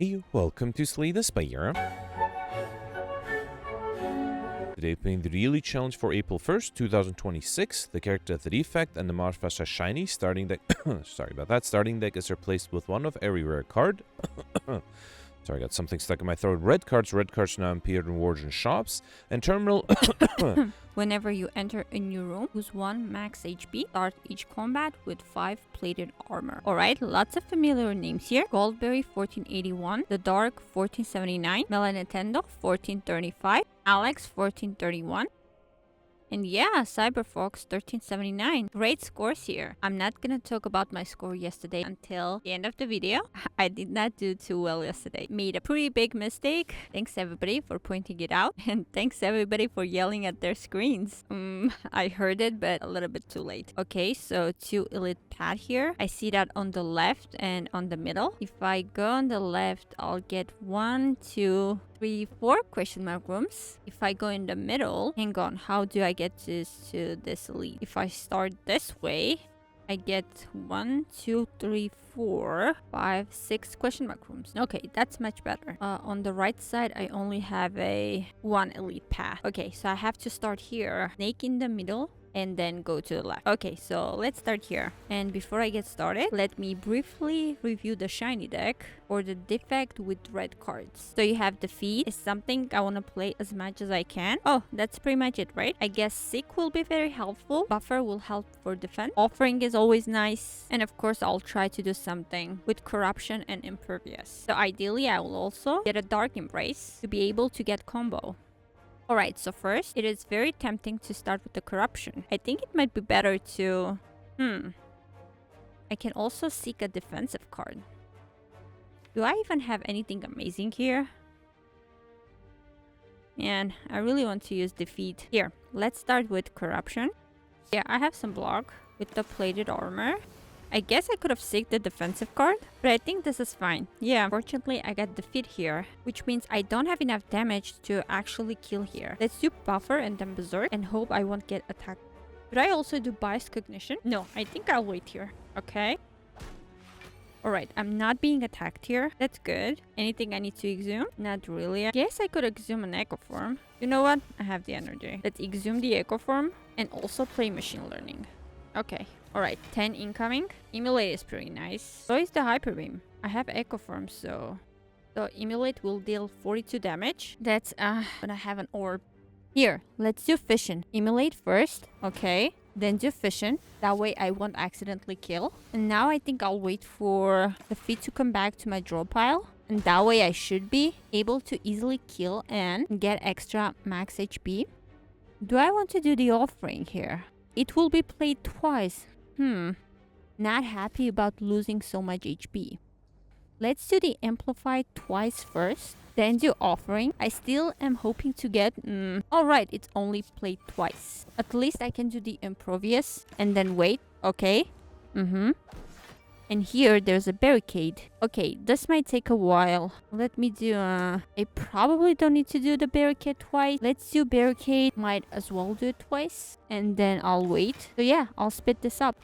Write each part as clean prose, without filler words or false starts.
Hey, welcome to Slay the Spire. Today playing the Really Challenge for April 1st, 2026. The character the Defect and the modifiers are shiny. Starting deck sorry about that. Starting deck is replaced with one of every rare card. Sorry, I got something stuck in my throat. Red cards now appear in wards and shops. And terminal Whenever you enter a new room, use 1 max HP. Start each combat with 5 plated armor. Alright, lots of familiar names here. Goldberry 1481, The Dark 1479, Melanintendo 1435, Alex 1431. And yeah, Cyberfox 1379. Great scores here. I'm not gonna talk about my score yesterday until the end of the video. I did not do too well yesterday. Made a pretty big mistake. Thanks everybody for pointing it out. And thanks everybody for yelling at their screens. I heard it, but a little bit too late. Okay, so 2 elite pad here. I see that on the left and on the middle. If I go on the left, I'll get 1, 2, 3, 4 question mark rooms. If I go in the middle, hang on, how do I get to this elite? If I start this way, I get 1, 2, 3, 4, 5, 6 question mark rooms. Okay, that's much better. On the right side, I only have a 1 elite path. Okay, so I have to start here, snake in the middle, and then go to the left. Okay, so let's start here. And before I get started, let me briefly review the shiny deck or the defect with red cards. So you have Defeat is something I want to play as much as I can. Oh, that's pretty much it, right? I guess Sick will be very helpful. Buffer will help for defense. Offering is always nice. And of course, I'll try to do something with Corruption and Impervious. So ideally, I will also get a Dark Embrace to be able to get combo. Alright, so first, it is very tempting to start with the Corruption. I think it might be better to... I can also seek a defensive card. Do I even have anything amazing here? And I really want to use Defeat. Here, let's start with Corruption. Yeah, I have some block with the plated armor. I guess I could have seeked the defensive card, but I think this is fine. Yeah, unfortunately I got Defeat here, which means I don't have enough damage to actually kill here. Let's do Buffer and then Berserk and hope I won't get attacked. Should I also do Biased Cognition? No, I think I'll wait here. Okay. Alright, I'm not being attacked here. That's good. Anything I need to exhume? Not really. I guess I could exhume an Echo Form. You know what? I have the energy. Let's exhume the Echo Form and also play Machine Learning. Okay. Alright, 10 incoming. Emulate is pretty nice. So is the Hyper Beam. I have Echo Form, so Emulate will deal 42 damage. That's when I have an orb. Here, let's do Fission. Emulate first, okay. Then do Fission. That way I won't accidentally kill. And now I think I'll wait for the feat to come back to my draw pile. And that way I should be able to easily kill and get extra max HP. Do I want to do the Offering here? It will be played twice. Not happy about losing so much HP. Let's do the Amplify twice first, then do Offering. I still am hoping to get... Alright, it's only played twice. At least I can do the Impervious and then wait. Okay. And here, there's a Barricade. Okay, this might take a while. Let me do... I probably don't need to do the Barricade twice. Let's do Barricade. Might as well do it twice. And then I'll wait. So yeah, I'll split this up.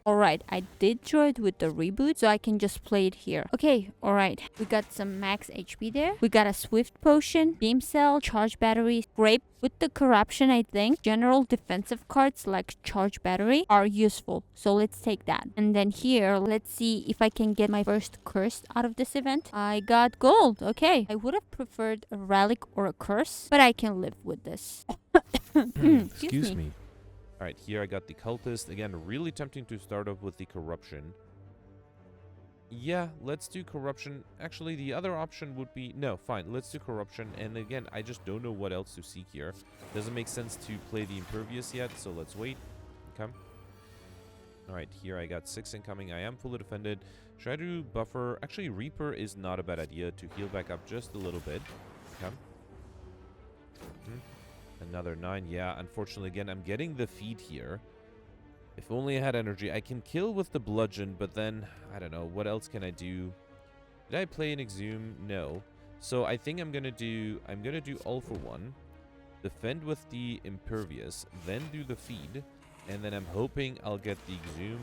Alright, I did draw it with the reboot, so I can just play it here. Okay, alright. We got some max HP there. We got a Swift Potion, Beam Cell, Charge Battery, Scrape. With the Corruption, I think general defensive cards like Charge Battery are useful. So let's take that. And then here, let's see if I can get my first Curse out of this event. I got gold. Okay. I would have preferred a Relic or a Curse, but I can live with this. Excuse me. Alright, here I got the Cultist. Again, really tempting to start off with the Corruption. Yeah, let's do Corruption. Actually, the other option would be... No, fine, let's do Corruption. And again, I just don't know what else to seek here. Doesn't make sense to play the Impervious yet, so let's wait. Okay. Alright, here I got 6 incoming. I am fully defended. Should I do Buffer? Actually, Reaper is not a bad idea to heal back up just a little bit. Okay. Another 9. Yeah, unfortunately, again, I'm getting the feed here. If only I had energy. I can kill with the Bludgeon, but then, I don't know. What else can I do? Did I play an Exhume? No. So I think I'm gonna do All for One. Defend with the Impervious. Then do the feed. And then I'm hoping I'll get the Exhume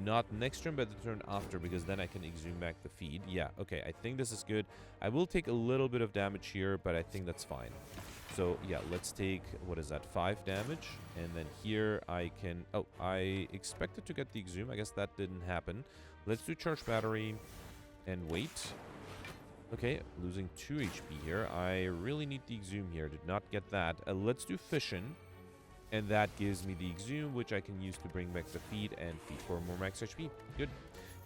not next turn, but the turn after, because then I can Exhume back the feed. Yeah, okay, I think this is good. I will take a little bit of damage here, but I think that's fine. So, yeah, let's take, what is that, 5 damage. And then here I can... Oh, I expected to get the Exhume. I guess that didn't happen. Let's do Charge Battery and wait. Okay, losing 2 HP here. I really need the Exhume here. Did not get that. Let's do Fission. And that gives me the Exhume, which I can use to bring back the feed and feed for more max HP. Good.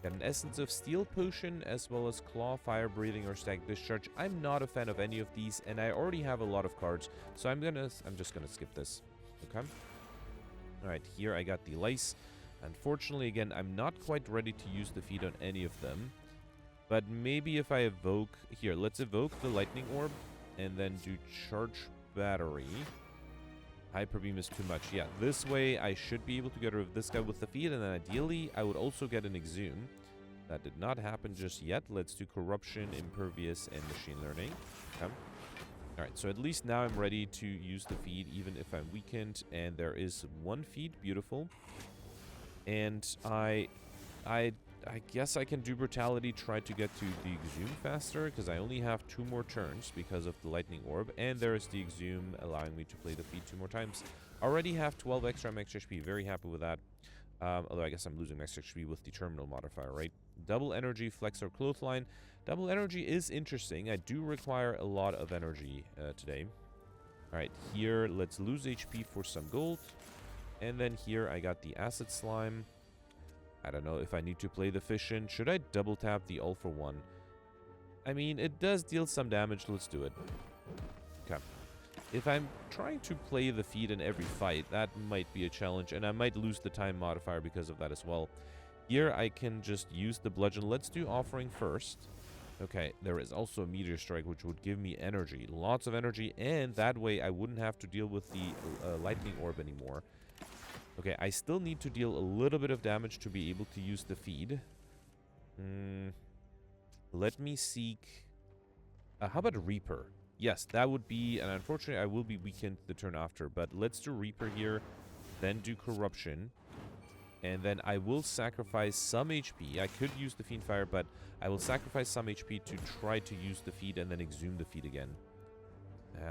Got an Essence of Steel Potion, as well as Claw, Fire Breathing, or Static Discharge. I'm not a fan of any of these, and I already have a lot of cards, so I'm just gonna skip this. Okay. Alright, here I got the Lice. Unfortunately, again, I'm not quite ready to use the feed on any of them. But maybe if I evoke... Here, let's evoke the Lightning Orb, and then do Charge Battery. Hyper Beam is too much. Yeah, this way I should be able to get rid of this guy with the feed, and then ideally I would also get an Exhume. That did not happen just yet. Let's do Corruption, Impervious, and Machine Learning. Okay. Alright, so at least now I'm ready to use the feed, even if I'm weakened. And there is 1 feed. Beautiful. And I guess I can do Brutality, try to get to the Exhume faster, because I only have 2 more turns because of the Lightning Orb, and there is the Exhume allowing me to play the feed 2 more times. Already have 12 extra max HP, very happy with that. Although I guess I'm losing max HP with the Terminal modifier, right? Double Energy, Flex, or Clothesline. Double Energy is interesting. I do require a lot of energy today. Alright, here, let's lose HP for some gold. And then here I got the Acid Slime. I don't know if I need to play the Fission. Should I double tap the All for One? I mean, it does deal some damage. Let's do it. Okay. If I'm trying to play the feed in every fight, that might be a challenge, and I might lose the time modifier because of that as well. Here, I can just use the Bludgeon. Let's do Offering first. Okay, there is also a Meteor Strike, which would give me energy. Lots of energy, and that way I wouldn't have to deal with the Lightning Orb anymore. Okay, I still need to deal a little bit of damage to be able to use the feed. Let me seek... how about Reaper? Yes, that would be... And unfortunately, I will be weakened the turn after. But let's do Reaper here. Then do Corruption. And then I will sacrifice some HP. I could use the Fiend Fire, but I will sacrifice some HP to try to use the feed and then Exhume the feed again.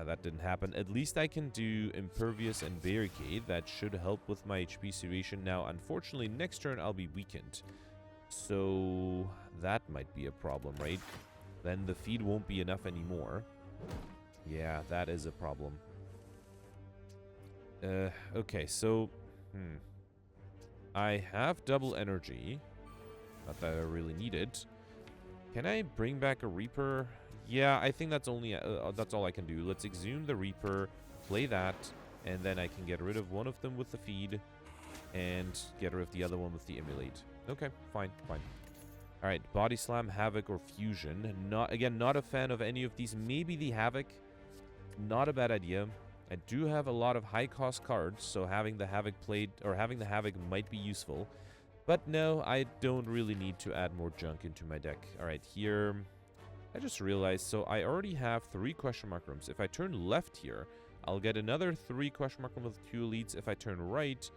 That didn't happen. At least I can do Impervious and Barricade. That should help with my HP situation. Now, unfortunately, next turn I'll be weakened. So, that might be a problem, right? Then the feed won't be enough anymore. Yeah, that is a problem. Okay, so... I have double energy. Not that I really need it. Can I bring back a Reaper? Yeah, I think that's only that's all I can do. Let's Exhume the Reaper, play that, and then I can get rid of one of them with the feed, and get rid of the other one with the Emulate. Okay, fine, fine. All right, Body Slam, Havoc, or Fusion. Not a fan of any of these. Maybe the Havoc. Not a bad idea. I do have a lot of high-cost cards, so having the Havoc played, or having the Havoc might be useful. But no, I don't really need to add more junk into my deck. All right, here, I just realized, so I already have 3 question mark rooms. If I turn left here, I'll get another 3 question mark rooms with 2 elites. If I turn right,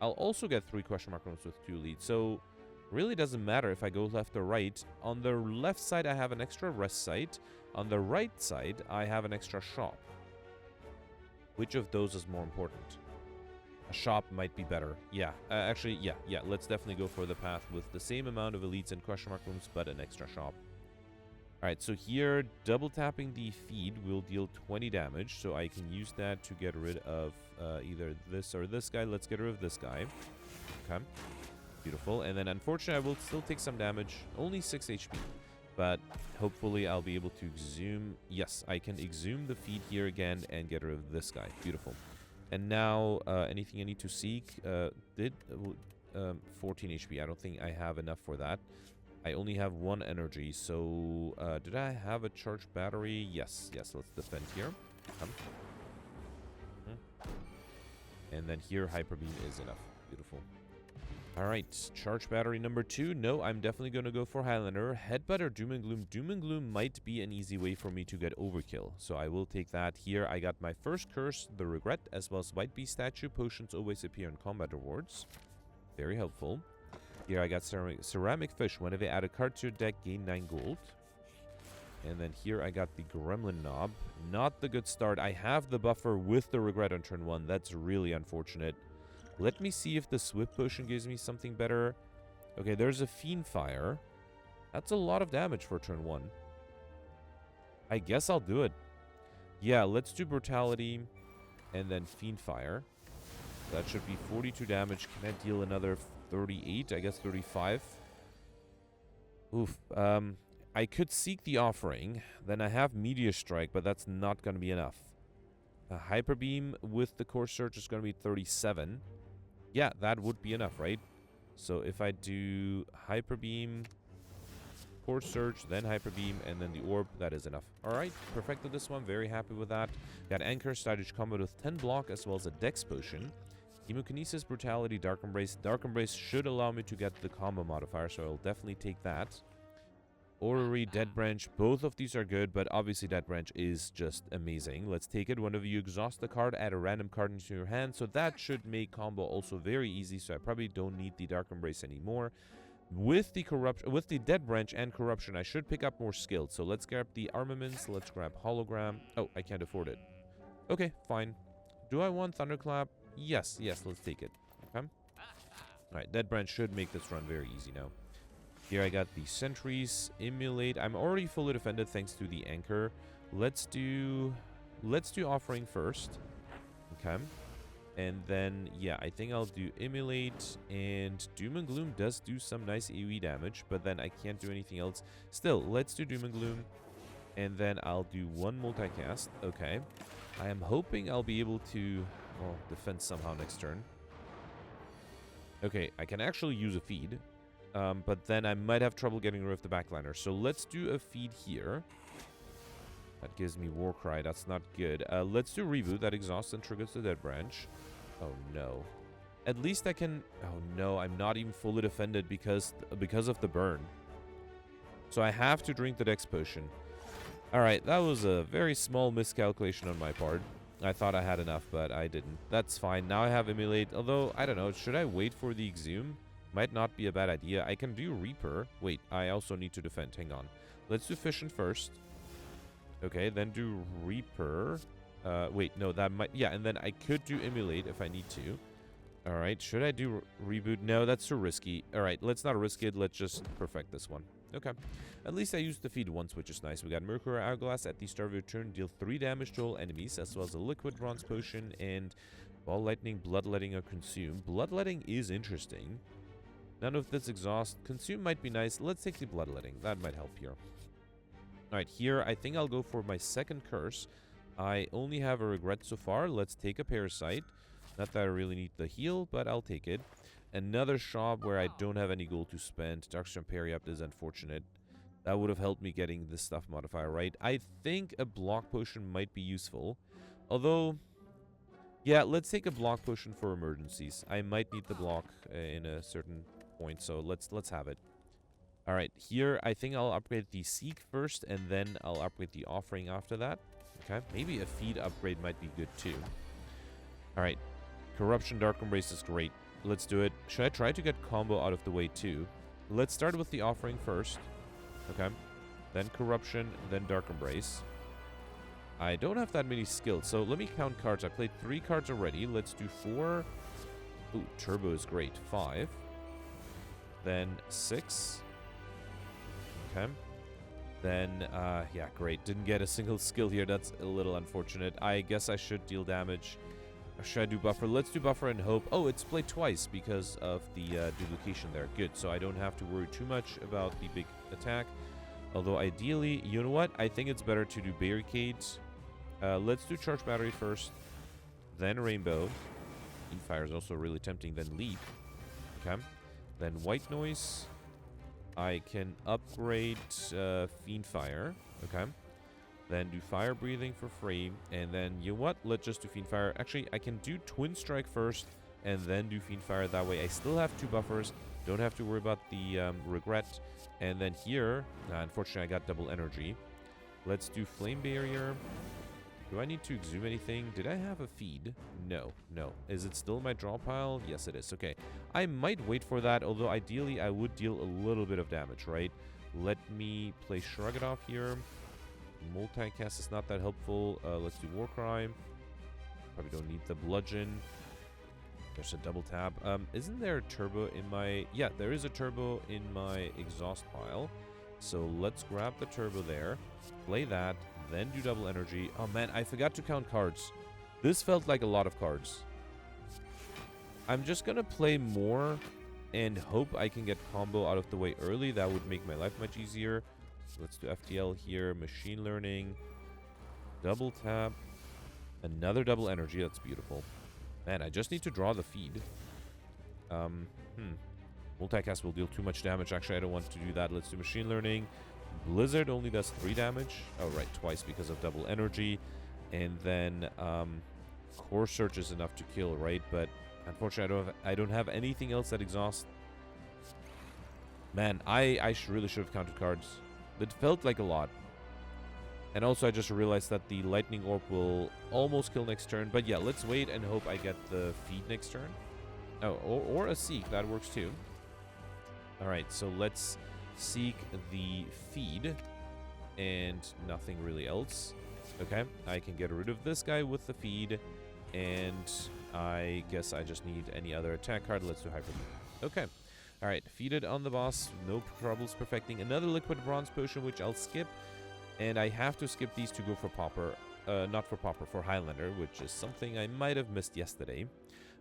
I'll also get 3 question mark rooms with 2 elites. So, really doesn't matter if I go left or right. On the left side, I have an extra rest site. On the right side, I have an extra shop. Which of those is more important? A shop might be better. Yeah, actually, yeah. Let's definitely go for the path with the same amount of elites and question mark rooms, but an extra shop. Alright, so here, double tapping the feed will deal 20 damage, so I can use that to get rid of either this or this guy. Let's get rid of this guy. Okay, beautiful. And then, unfortunately, I will still take some damage. Only 6 HP. But hopefully I'll be able to exhume. Yes, I can exhume the feed here again and get rid of this guy. Beautiful. And now, anything I need to seek? 14 HP. I don't think I have enough for that. I only have 1 energy. So, did I have a charged battery? Yes. Yes, let's defend here. Come. And then here, Hyper Beam is enough. Beautiful. Alright, charge battery number 2. No, I'm definitely going to go for Highlander. Headbutt or Doom and Gloom. Doom and Gloom might be an easy way for me to get overkill. So I will take that here. I got my first curse, the Regret, as well as White Beast statue. Potions always appear in combat rewards. Very helpful. Here I got ceramic Fish. Whenever I add a card to your deck, gain 9 gold. And then here I got the Gremlin Knob. Not the good start. I have the buffer with the Regret on turn 1. That's really unfortunate. Let me see if the Swift Potion gives me something better. Okay, there's a Fiend Fire. That's a lot of damage for turn 1. I guess I'll do it. Yeah, let's do Brutality and then Fiend Fire. That should be 42 damage. Can I deal another 38? I guess 35. Oof. I could Seek the Offering. Then I have Meteor Strike, but that's not going to be enough. A Hyper Beam with the Core Search is going to be 37. Yeah, that would be enough, right? So if I do Hyper Beam, Core Search, then Hyper Beam, and then the Orb, that is enough. Alright, perfected this one. Very happy with that. Got Anchor, Stylish Combat with 10 block, as well as a Dex Potion. Chemokinesis, Brutality, Dark Embrace. Dark Embrace should allow me to get the combo modifier, so I'll definitely take that. Orrery, Dead Branch, both of these are good, but obviously Dead Branch is just amazing. Let's take it. Whenever you exhaust the card, add a random card into your hand, so that should make combo also very easy, so I probably don't need the Dark Embrace anymore. With the Dead Branch and Corruption, I should pick up more skills, so let's grab the Armaments, let's grab Hologram. Oh, I can't afford it. Okay, fine. Do I want Thunderclap? Yes, let's take it. Okay. Alright, Dead Branch should make this run very easy now. Here I got the Sentries, Emulate. I'm already fully defended thanks to the Anchor. Let's do Offering first. Okay. And then, yeah, I think I'll do Emulate. And Doom and Gloom does do some nice AoE damage, but then I can't do anything else. Still, let's do Doom and Gloom. And then I'll do one multicast. Okay. I am hoping I'll be able to, well, defend somehow next turn. Okay, I can actually use a feed. But then I might have trouble getting rid of the backliner. So let's do a feed here. That gives me Warcry. That's not good. Let's do Reboot. That exhausts and triggers the Dead Branch. Oh, no. At least I can... Oh, no. I'm not even fully defended because of the burn. So I have to drink the Dex Potion. Alright, that was a very small miscalculation on my part. I thought I had enough, but I didn't. That's fine. Now I have Emulate. Although, I don't know. Should I wait for the Exhume? Might not be a bad idea. I can do Reaper. Wait, I also need to defend. Hang on. Let's do Fission first. Okay, then do Reaper. Wait, no, that might... Yeah, and then I could do Emulate if I need to. Alright, should I do Reboot? No, that's too risky. Alright, let's not risk it. Let's just perfect this one. Okay. At least I used the feed once, which is nice. We got Mercury Hourglass at the start of your turn. Deal 3 damage to all enemies, as well as a Liquid Bronze Potion and Ball Lightning, Bloodletting, or Consume. Bloodletting is interesting. None of this exhaust. Consume might be nice. Let's take the Bloodletting. That might help here. Alright, here I think I'll go for my second curse. I only have a Regret so far. Let's take a Parasite. Not that I really need the heal, but I'll take it. Another shop where I don't have any gold to spend. Darkstone Parry Up is unfortunate. That would have helped me getting this stuff modifier right. I think a Block Potion might be useful. Although... Yeah, let's take a Block Potion for emergencies. I might need the block in a certain point, so let's have it. Alright, here I think I'll upgrade the Seek first, and then I'll upgrade the Offering after that. Okay, maybe a Feed upgrade might be good too. Alright, Corruption Dark Embrace is great. Let's do it. Should I try to get combo out of the way too? Let's start with the Offering first. Okay, then Corruption, then Dark Embrace. I don't have that many skills, so let me count cards. I played 3 cards already. Let's do 4. Ooh, Turbo is great. 5. Then 6. Okay. Then, yeah, great. Didn't get a single skill here. That's a little unfortunate. I guess I should deal damage. Or should I do Buffer? Let's do Buffer and Hope. Oh, it's played twice because of the duplication there. Good, so I don't have to worry too much about the big attack. Although, ideally, you know what? I think it's better to do Barricades. Let's do Charge Battery first. Then Rainbow. Fire is also really tempting. Then Leap. Okay. Then White Noise. I can upgrade Fiend Fire. Okay. Then do Fire Breathing for free. And then, you know what? Let's just do Fiend Fire. Actually, I can do Twin Strike first. and then do Fiend Fire. That way I still have 2 buffers. Don't have to worry about the regret. And then here, unfortunately, I got double energy. Let's do Flame Barrier. Do I need to exhume anything? Did I have a feed? No, no. Is it still in my draw pile? Yes, it is. Okay. I might wait for that, although ideally I would deal a little bit of damage, right? Let me play Shrug It Off here. Multicast is not that helpful. Let's do Warcry. Probably don't need the Bludgeon. There's a double tap. Isn't there a turbo in my... Yeah, there is a turbo in my exhaust pile. So let's grab the turbo there. Play that. Then do double energy. Oh man, I forgot to count cards. This felt like a lot of cards. I'm just gonna play more and hope I can get combo out of the way early. That would make my life much easier. Let's do FTL here. Machine Learning. Double tap. Another double energy. That's beautiful. Man, I just need to draw the feed. Multicast will deal too much damage. Actually, I don't want to do that. Let's do Machine Learning. Blizzard only does 3 damage. Oh, right, twice because of double energy. And then Core Search is enough to kill, right? But unfortunately, I don't have anything else that exhausts. Man, I really should have counted cards. It felt like a lot. And also, I just realized that the Lightning Orb will almost kill next turn. But yeah, let's wait and hope I get the feed next turn. Oh, or a Seek. That works too. All right, so let's seek the feed and nothing really else. Okay, I can get rid of this guy with the feed. And I guess I just need any other attack card. Let's do Hyper Beam. Okay. All right, feeded on the boss. No troubles perfecting. Another Liquid Bronze Potion, which I'll skip. And I have to skip these to go for Pauper. Not for Pauper, for Highlander, which is something I might have missed yesterday.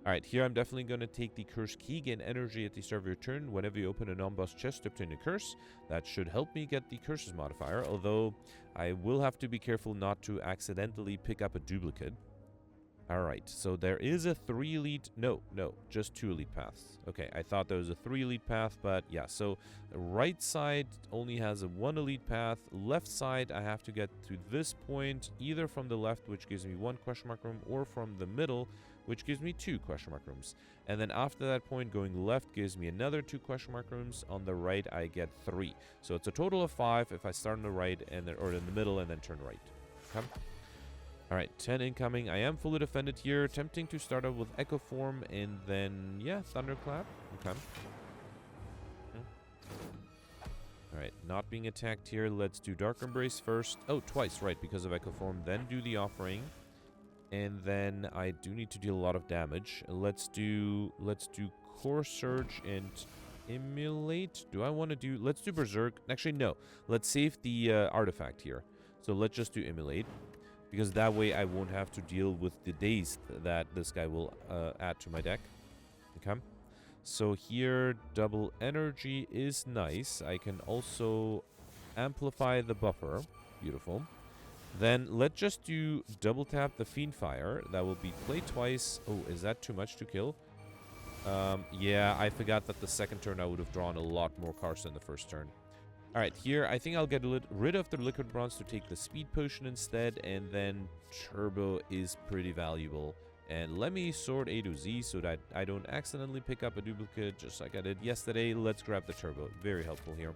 Alright, here I'm definitely going to take the Curse Key, gain energy at the start of your turn. Whenever you open a non-boss chest to obtain a curse, that should help me get the Curses modifier, although I will have to be careful not to accidentally pick up a duplicate. Alright, so there is a 3 elite... No, just 2 elite paths. Okay, I thought there was a 3 elite path, but yeah, so right side only has a 1 elite path. Left side, I have to get to this point, either from the left, which gives me 1 question mark room, or from the middle, which gives me 2 question mark rooms. And then after that point, going left gives me another 2 question mark rooms. On the right, I get 3. So it's a total of 5 if I start on the right, and then, or in the middle, and then turn right. Okay. Alright, 10 incoming. I am fully defended here. Tempting to start off with Echo Form and then, yeah, Thunderclap. Okay. Alright, not being attacked here. Let's do Dark Embrace first. Oh, twice, right, because of Echo Form. Then do the Offering. And then I do need to deal a lot of damage. Let's do Core Surge and Immolate. Do I want to do... Let's do Berserk. Actually, no. Let's save the artifact here. So let's just do Immolate. Because that way I won't have to deal with the daze that this guy will add to my deck. Okay. So here, double energy is nice. I can also amplify the buffer. Beautiful. Then let's just do double tap the Fiend Fire. That will be play twice. Oh, is that too much to kill? Yeah, I forgot that the second turn I would have drawn a lot more cards than the first turn. Alright, here, I think I'll get rid of the Liquid Bronze to take the Speed Potion instead, and then Turbo is pretty valuable. And let me sort A to Z so that I don't accidentally pick up a duplicate just like I did yesterday. Let's grab the Turbo. Very helpful here.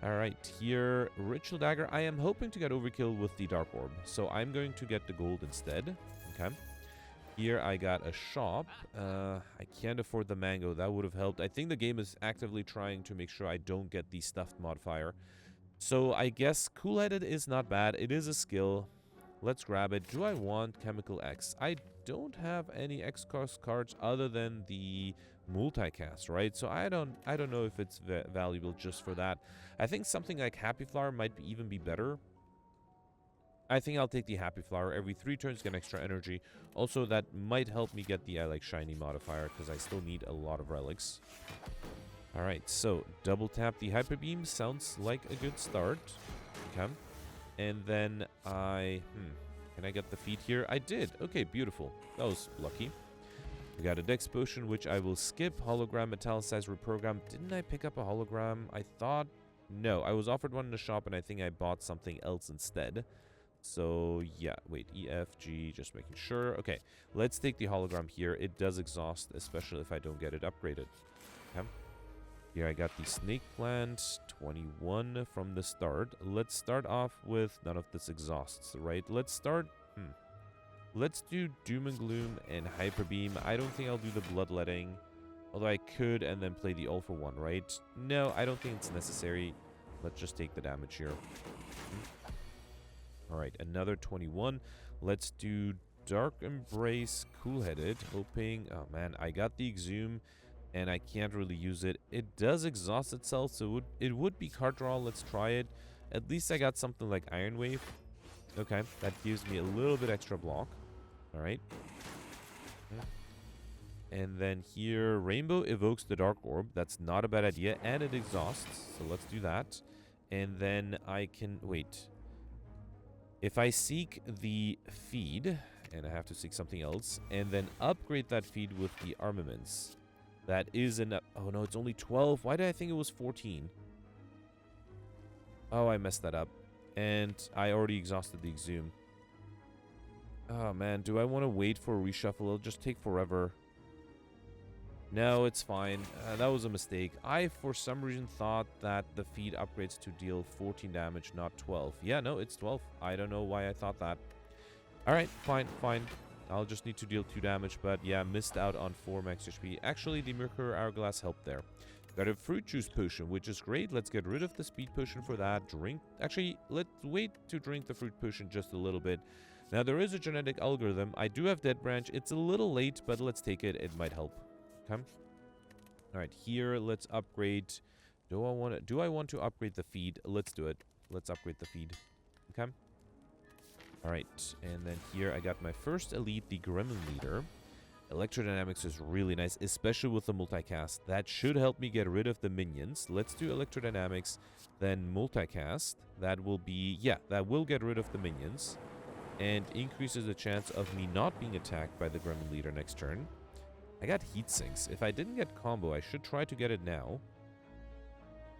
Alright, here, Ritual Dagger. I am hoping to get overkill with the Dark Orb, so I'm going to get the gold instead. Okay. Here I got a shop. I can't afford the mango. That would have helped. I think the game is actively trying to make sure I don't get the stuffed modifier. So I guess Cool-Headed is not bad. It is a skill. Let's grab it. Do I want Chemical X? I don't have any X-Cost cards other than the multicast, right? So I don't know if it's valuable just for that. I think something like Happy Flower might even be better. I think I'll take the Happy Flower. Every 3 turns, get extra energy. Also, that might help me get the I Like Shiny modifier, because I still need a lot of relics. Alright, so double tap the Hyper Beam. Sounds like a good start. Okay. And then can I get the feed here? I did. Okay, beautiful. That was lucky. We got a Dex Potion, which I will skip. Hologram, Metallicize, Reprogram. Didn't I pick up a hologram? I thought... No, I was offered one in the shop, and I think I bought something else instead. So, yeah, wait, E, F, G, just making sure. Okay, let's take the hologram here. It does exhaust, especially if I don't get it upgraded. Okay. Here I got the snake plant, 21 from the start. Let's start off with none of this exhausts, right? Let's start, let's do Doom and Gloom and Hyper Beam. I don't think I'll do the Bloodletting, although I could and then play the All for One, right? No, I don't think it's necessary. Let's just take the damage here. Alright, another 21. Let's do Dark Embrace, Cool-Headed, hoping... Oh, man, I got the Exhume, and I can't really use it. It does exhaust itself, so it would be card draw. Let's try it. At least I got something like Iron Wave. Okay, that gives me a little bit extra block. Alright. And then here, Rainbow evokes the Dark Orb. That's not a bad idea, and it exhausts, so let's do that. And then I can... Wait... If I seek the feed, and I have to seek something else, and then upgrade that feed with the armaments, that is enough. Oh no, it's only 12. Why did I think it was 14? Oh, I messed that up. And I already exhausted the Exhume. Oh man, do I want to wait for a reshuffle? It'll just take forever. No, it's fine. That was a mistake. I, for some reason, thought that the feed upgrades to deal 14 damage, not 12. Yeah, no, it's 12. I don't know why I thought that. Alright, fine. I'll just need to deal 2 damage, but yeah, missed out on 4 max HP. Actually, the Mercury Hourglass helped there. Got a Fruit Juice Potion, which is great. Let's get rid of the Speed Potion for that. Actually, let's wait to drink the Fruit Potion just a little bit. Now, there is a genetic algorithm. I do have Dead Branch. It's a little late, but let's take it. It might help. Okay. All right, here let's upgrade. Do I want to upgrade the feed? Let's do it. Let's upgrade the feed. Okay. All right, and then here I got my first elite, the Gremlin Leader. Electrodynamics is really nice, especially with the multicast. That should help me get rid of the minions. Let's do Electrodynamics, then multicast. That will be, yeah, that will get rid of the minions and increases the chance of me not being attacked by the Gremlin Leader next turn. I got heat sinks. If I didn't get combo, I should try to get it now.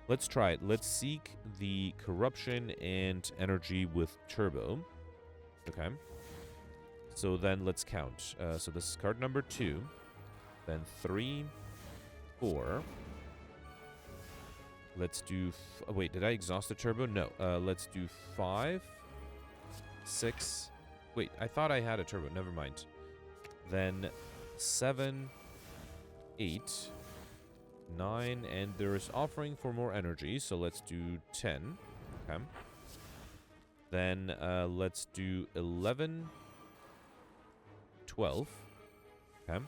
Let's try it. Let's seek the corruption and energy with turbo. Okay. So then let's count. So this is card number 2. Then 3, 4. Let's do... wait, did I exhaust the turbo? No. Let's do 5, 6. Wait, I thought I had a turbo. Never mind. Then 7, 8, 9, and there is offering for more energy, so let's do 10. Okay. Then let's do 11, 12. Okay.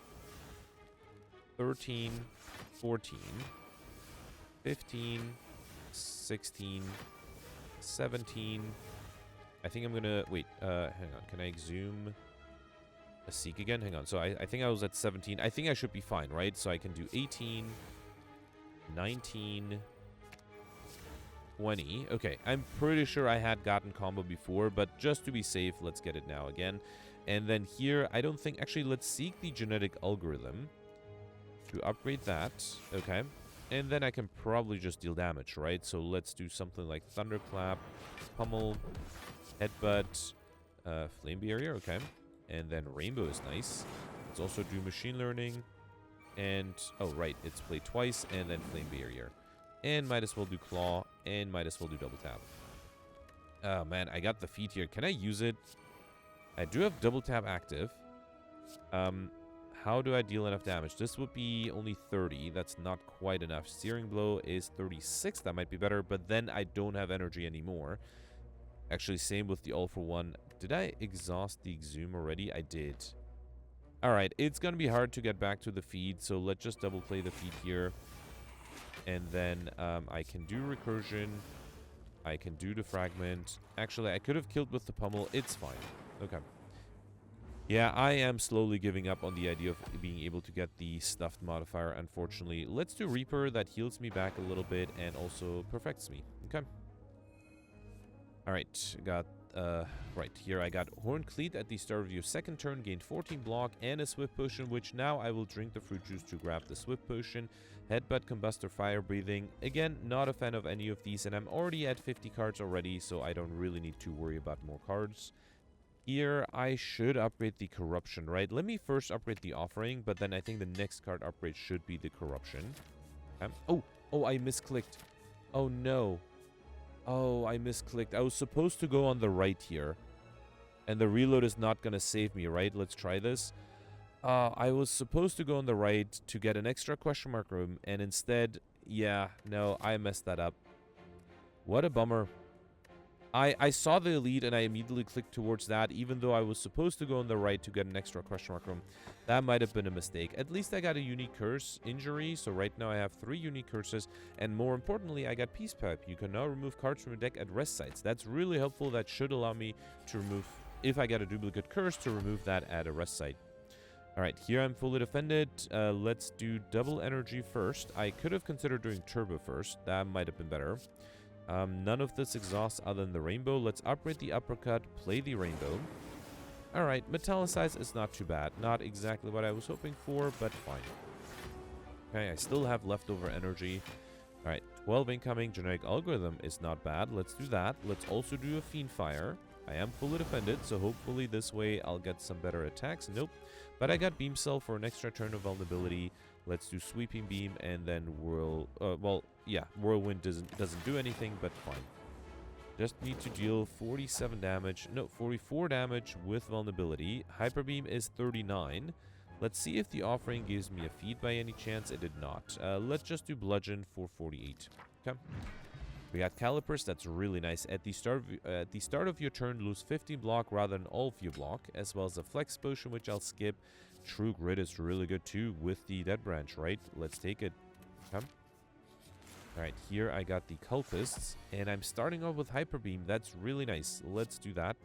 13, 14, 15, 16, 17. I think I'm gonna wait. Hang on. Can I exhume? A seek again? Hang on. So I think I was at 17. I think I should be fine, right? So I can do 18, 19, 20. Okay, I'm pretty sure I had gotten combo before, but just to be safe, let's get it now again. And then here, I don't think... Actually, let's seek the genetic algorithm to upgrade that. Okay. And then I can probably just deal damage, right? So let's do something like Thunderclap, Pummel, Headbutt, Flame Barrier. Okay. And then Rainbow is nice. Let's also do Machine Learning. And, oh, right, it's played twice. And then Flame Barrier. And might as well do Claw. And might as well do Double Tap. Oh, man, I got the feat here. Can I use it? I do have Double Tap active. How do I deal enough damage? This would be only 30. That's not quite enough. Searing Blow is 36. That might be better. But then I don't have energy anymore. Actually, same with the All for One. Did I exhaust the Exhume already? I did. Alright, it's going to be hard to get back to the feed, so let's just double play the feed here. And then I can do Recursion. I can do the Fragment. Actually, I could have killed with the Pummel. It's fine. Okay. Yeah, I am slowly giving up on the idea of being able to get the stuffed modifier, unfortunately. Let's do Reaper. That heals me back a little bit and also perfects me. Okay. Alright, got right here, I got Horn Cleat at the start of your second turn, gained 14 block and a Swift Potion, which now I will drink the Fruit Juice to grab the Swift Potion. Headbutt, Combustor, Fire Breathing. Again, not a fan of any of these, and I'm already at 50 cards already, so I don't really need to worry about more cards. Here, I should upgrade the Corruption, right? Let me first upgrade the Offering, but then I think the next card upgrade should be the Corruption. Oh, I misclicked. Oh, no. Oh, I misclicked. I was supposed to go on the right here. And the reload is not going to save me, right? Let's try this. I was supposed to go on the right to get an extra question mark room. And instead, yeah, no, I messed that up. What a bummer. I saw the elite and I immediately clicked towards that, even though I was supposed to go on the right to get an extra question mark room. That might have been a mistake. At least I got a unique curse injury, so right now I have 3 unique curses, and more importantly, I got Peace Pipe. You can now remove cards from your deck at rest sites. That's really helpful. That should allow me to remove, if I get a duplicate curse, to remove that at a rest site. Alright, here I'm fully defended. Let's do double energy first. I could have considered doing turbo first. That might have been better. None of this exhausts other than the rainbow. Let's upgrade the uppercut, play the rainbow. Alright, metallicize is not too bad. Not exactly what I was hoping for, but fine. Okay, I still have leftover energy. Alright, 12 incoming. Generic algorithm is not bad. Let's do that. Let's also do a fiend fire. I am fully defended, so hopefully this way I'll get some better attacks. Nope. But I got beam cell for an extra turn of vulnerability. Let's do sweeping beam and then whirlwind doesn't do anything, but fine. Just need to deal 47 damage, no, 44 damage with vulnerability. Hyper beam is 39. Let's see if the offering gives me a feed by any chance. It did not. Let's just do bludgeon for 48. Okay. We got calipers. That's really nice. At the start of your turn, lose 15 block rather than all of your block, as well as a flex potion, which I'll skip. True Grit is really good too with the Dead Branch, right? Let's take it. Okay. Alright, here I got the cultists, and I'm starting off with Hyper Beam. That's really nice. Let's do that.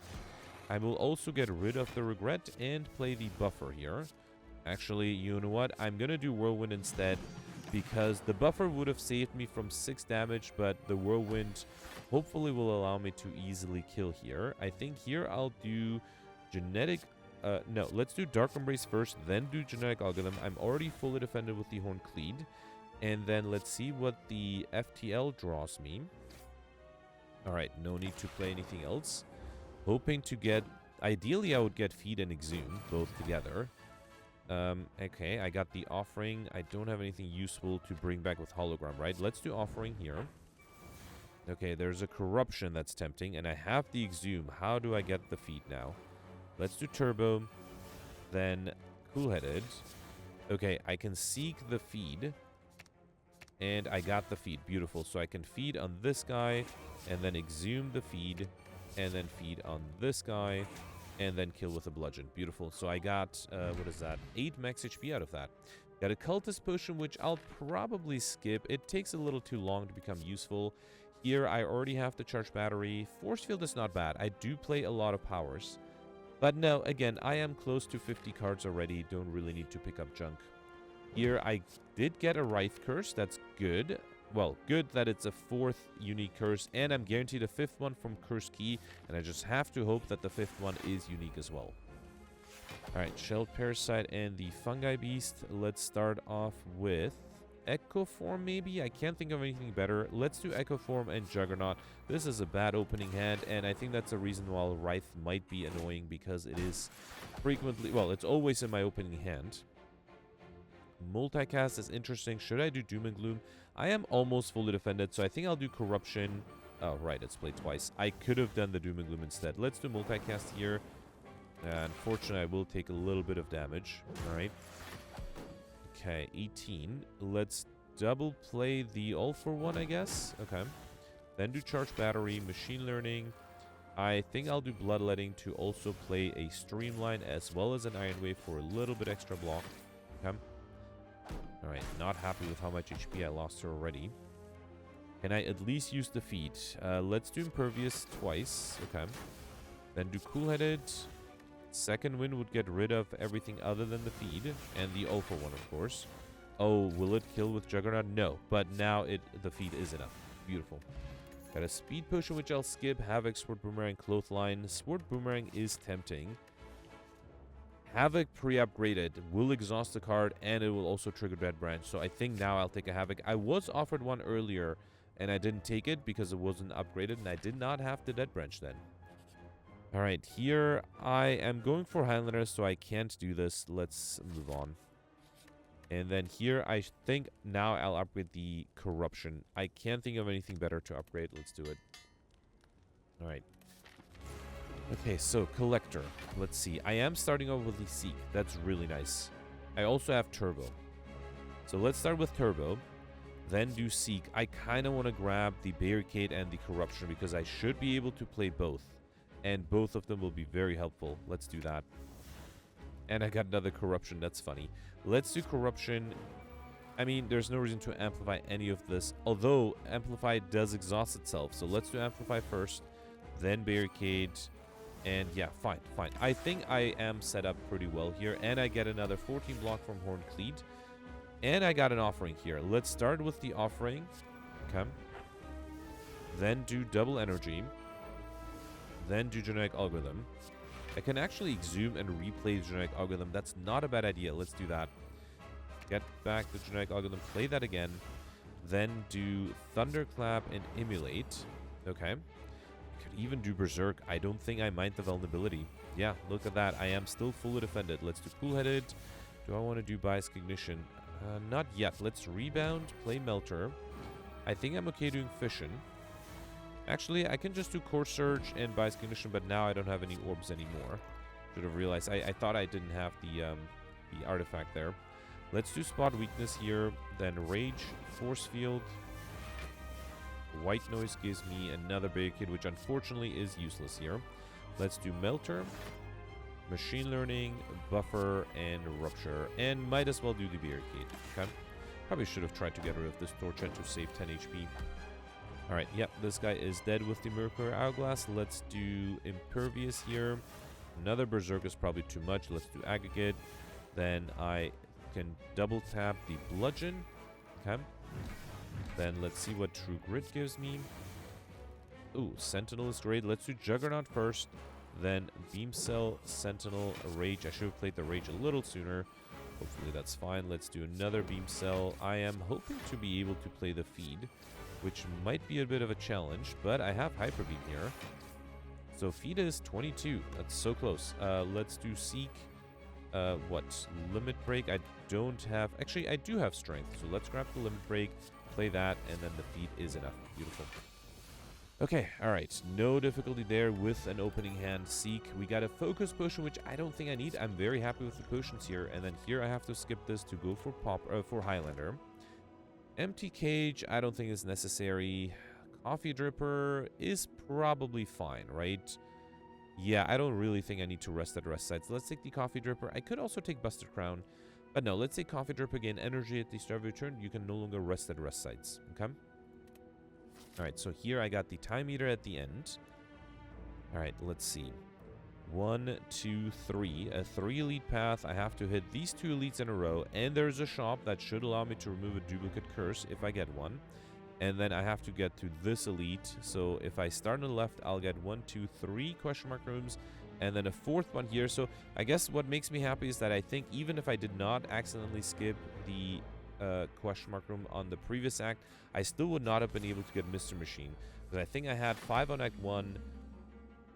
I will also get rid of the Regret and play the buffer here. Actually, you know what? I'm gonna do Whirlwind instead, because the buffer would have saved me from 6 damage, but the Whirlwind hopefully will allow me to easily kill here. I think here I'll do Genetic... no, let's do Dark Embrace first, then do Genetic Algorithm. I'm already fully defended with the Horn Cleed. And then let's see what the FTL draws me. Alright, no need to play anything else. Hoping to get... Ideally, I would get Feed and Exhume, both together. Okay, I got the Offering. I don't have anything useful to bring back with Hologram, right? Let's do Offering here. Okay, there's a Corruption that's tempting, and I have the Exhume. How do I get the Feed now? Let's do Turbo, then Cool-Headed. Okay, I can seek the Feed, and I got the Feed. Beautiful. So I can feed on this guy, and then Exhume the Feed, and then feed on this guy, and then kill with a Bludgeon. Beautiful. So I got, what is that? 8 max HP out of that. Got a Cultist Potion, which I'll probably skip. It takes a little too long to become useful. Here, I already have the Charge Battery. Force Field is not bad. I do play a lot of powers. But no, again, I am close to 50 cards already. Don't really need to pick up junk. Here, I did get a Wraith Curse. That's good. Well, good that it's a 4th unique curse, and I'm guaranteed a 5th one from Curse Key, and I just have to hope that the 5th one is unique as well. Alright, Shelled Parasite and the Fungi Beast. Let's start off with Echo Form, maybe? I can't think of anything better. Let's do Echo Form and Juggernaut. This is a bad opening hand, and I think that's the reason why Wraith might be annoying, because it is frequently... Well, it's always in my opening hand. Multicast is interesting. Should I do Doom and Gloom? I am almost fully defended, so I think I'll do Corruption. Oh, right, it's played twice. I could have done the Doom and Gloom instead. Let's do Multicast here. Unfortunately, I will take a little bit of damage. Alright. Okay, 18. Let's double play the All-for-One, I guess. Okay. Then do Charge Battery, Machine Learning. I think I'll do Bloodletting to also play a Streamline as well as an Iron Wave for a little bit extra block. Okay. Alright, not happy with how much HP I lost her already. Can I at least use the feed? Let's do Impervious twice. Okay. Then do Cool-Headed. Second Wind would get rid of everything other than the feed. And the All-for-One, of course. Oh, will it kill with Juggernaut? No. But now the feed is enough. Beautiful. Got a speed potion, which I'll skip. Havoc, Sword Boomerang, Clothesline. Sword Boomerang is tempting. Havoc pre-upgraded will exhaust the card, and it will also trigger Dead Branch. So I think now I'll take a Havoc. I was offered one earlier, and I didn't take it because it wasn't upgraded, and I did not have the Dead Branch then. Alright, here I am going for Highlander, so I can't do this. Let's move on. And then here, I think now I'll upgrade the Corruption. I can't think of anything better to upgrade. Let's do it. Alright. Okay, so Collector. Let's see. I am starting off with the Seek. That's really nice. I also have Turbo. So let's start with Turbo. Then do Seek. I kind of want to grab the Barricade and the Corruption because I should be able to play both. And both of them will be very helpful. Let's do that. And I got another Corruption. That's funny. Let's do Corruption. I mean, there's no reason to amplify any of this. Although, Amplify does exhaust itself. So let's do Amplify first. Then Barricade. And yeah, fine. I think I am set up pretty well here. And I get another 14 block from Horn Cleat. And I got an Offering here. Let's start with the Offering. Okay. Then do Double Energy. Then do Genetic Algorithm. I can actually exhume and replay the Genetic Algorithm. That's not a bad idea. Let's do that. Get back the Genetic Algorithm. Play that again. Then do Thunderclap and Emulate. Okay. Could even do Berserk. I don't think I mind the vulnerability. Yeah, look at that. I am still fully defended. Let's do Cool-Headed. Do I want to do Bias Cognition? Not yet. Let's Rebound. Play Melter. I think I'm okay doing Fission. Actually, I can just do Core Surge and Bias Cognition, but now I don't have any orbs anymore. Should have realized. I thought I didn't have the artifact there. Let's do Spot Weakness here. Then Rage, Force Field. White Noise gives me another Barricade, which unfortunately is useless here. Let's do Melter, Machine Learning, Buffer, and Rupture. And might as well do the Barricade. Okay. Probably should have tried to get rid of this Torchhead to save 10 HP. Alright, yep, this guy is dead with the Mercury Hourglass. Let's do Impervious here. Another Berserk is probably too much. Let's do Aggregate. Then I can double tap the Bludgeon. Okay. Then let's see what True Grit gives me. Ooh, Sentinel is great. Let's do Juggernaut first. Then Beam Cell, Sentinel, Rage. I should have played the Rage a little sooner. Hopefully that's fine. Let's do another Beam Cell. I am hoping to be able to play the Feed, which might be a bit of a challenge, but I have Hyper Beam here. So Feed is 22. That's so close. Let's do Seek. What? Limit Break. I don't have... Actually, I do have Strength. So let's grab the Limit Break, play that, and then the Feed is enough. Beautiful. Okay, alright. No difficulty there with an opening hand Seek. We got a Focus Potion, which I don't think I need. I'm very happy with the potions here. And then here I have to skip this to go for Highlander. Empty Cage, I don't think is necessary. Coffee Dripper is probably fine, right? Yeah, I don't really think I need to rest at rest sites. Let's take the Coffee Dripper. I could also take Buster Crown. But no, let's take Coffee Dripper again. Energy at the start of your turn. You can no longer rest at rest sites. Okay? Alright, so here I got the Time Eater at the end. Alright, let's see. 1, 2, 3. A 3 elite path. I have to hit these 2 elites in a row. And there's a shop that should allow me to remove a duplicate curse if I get one. And then I have to get to this elite. So if I start on the left, I'll get 1, 2, 3 question mark rooms. And then a 4th one here. So I guess what makes me happy is that I think even if I did not accidentally skip the question mark room on the previous act, I still would not have been able to get Mr. Machine. Because I think I had 5 on Act 1.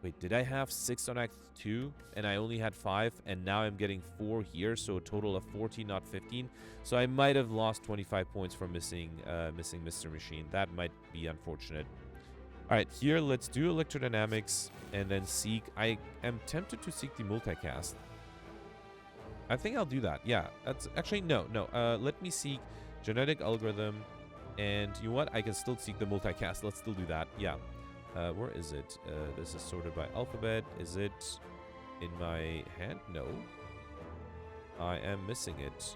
Wait, did I have 6 on Act 2? And I only had 5, and now I'm getting 4 here, so a total of 14, not 15. So I might have lost 25 points from missing Mr. Machine. That might be unfortunate. Alright, here let's do Electrodynamics, and then Seek. I am tempted to seek the multicast. I think I'll do that. Yeah, that's actually, no. Let me seek Genetic Algorithm, and you know what? I can still seek the multicast. Let's still do that. Yeah. Where is it? This is sorted by alphabet. Is it in my hand? No. I am missing it.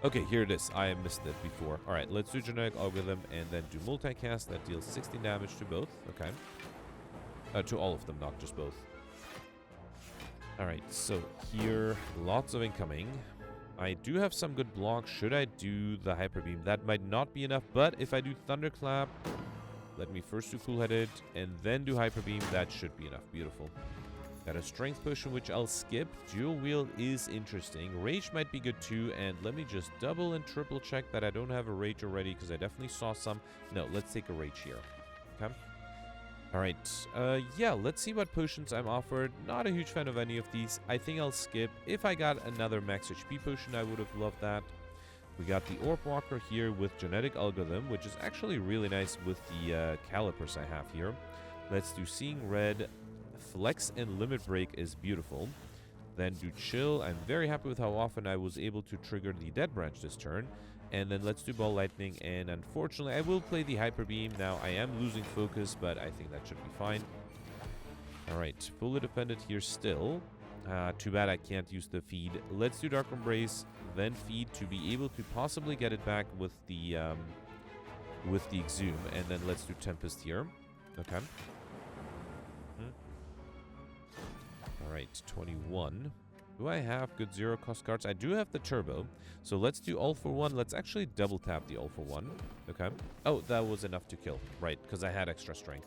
Okay, here it is. I missed it before. Alright, let's do Genetic Algorithm and then do multicast. That deals 16 damage to both. Okay. To all of them, not just both. Alright, so here, lots of incoming. I do have some good blocks. Should I do the Hyper Beam? That might not be enough, but if I do Thunderclap, let me first do Cool-Headed and then do Hyper Beam, that should be enough. Beautiful. Got a Strength Potion, which I'll skip. Dual Wield is interesting. Rage might be good too, and let me just double and triple check that I don't have a Rage already, because I definitely saw some. No, let's take a Rage here. Okay. Alright, yeah, let's see what potions I'm offered. Not a huge fan of any of these. I think I'll skip. If I got another max HP potion, I would have loved that. We got the Orb Walker here with Genetic Algorithm, which is actually really nice with the calipers I have here. Let's do Seeing Red. Flex and Limit Break is beautiful. Then do Chill. I'm very happy with how often I was able to trigger the Dead Branch this turn. And then let's do Ball Lightning, and unfortunately I will play the Hyper Beam. Now I am losing focus, but I think that should be fine. Alright, fully dependent here still. Too bad I can't use the feed. Let's do Dark Embrace, then feed to be able to possibly get it back with the Exhume, and then let's do Tempest here. Okay. Alright, 21. Do I have good zero cost cards? I do have the Turbo. So let's do All for One. Let's actually double tap the All for One. Okay. Oh, that was enough to kill. Right, because I had extra strength.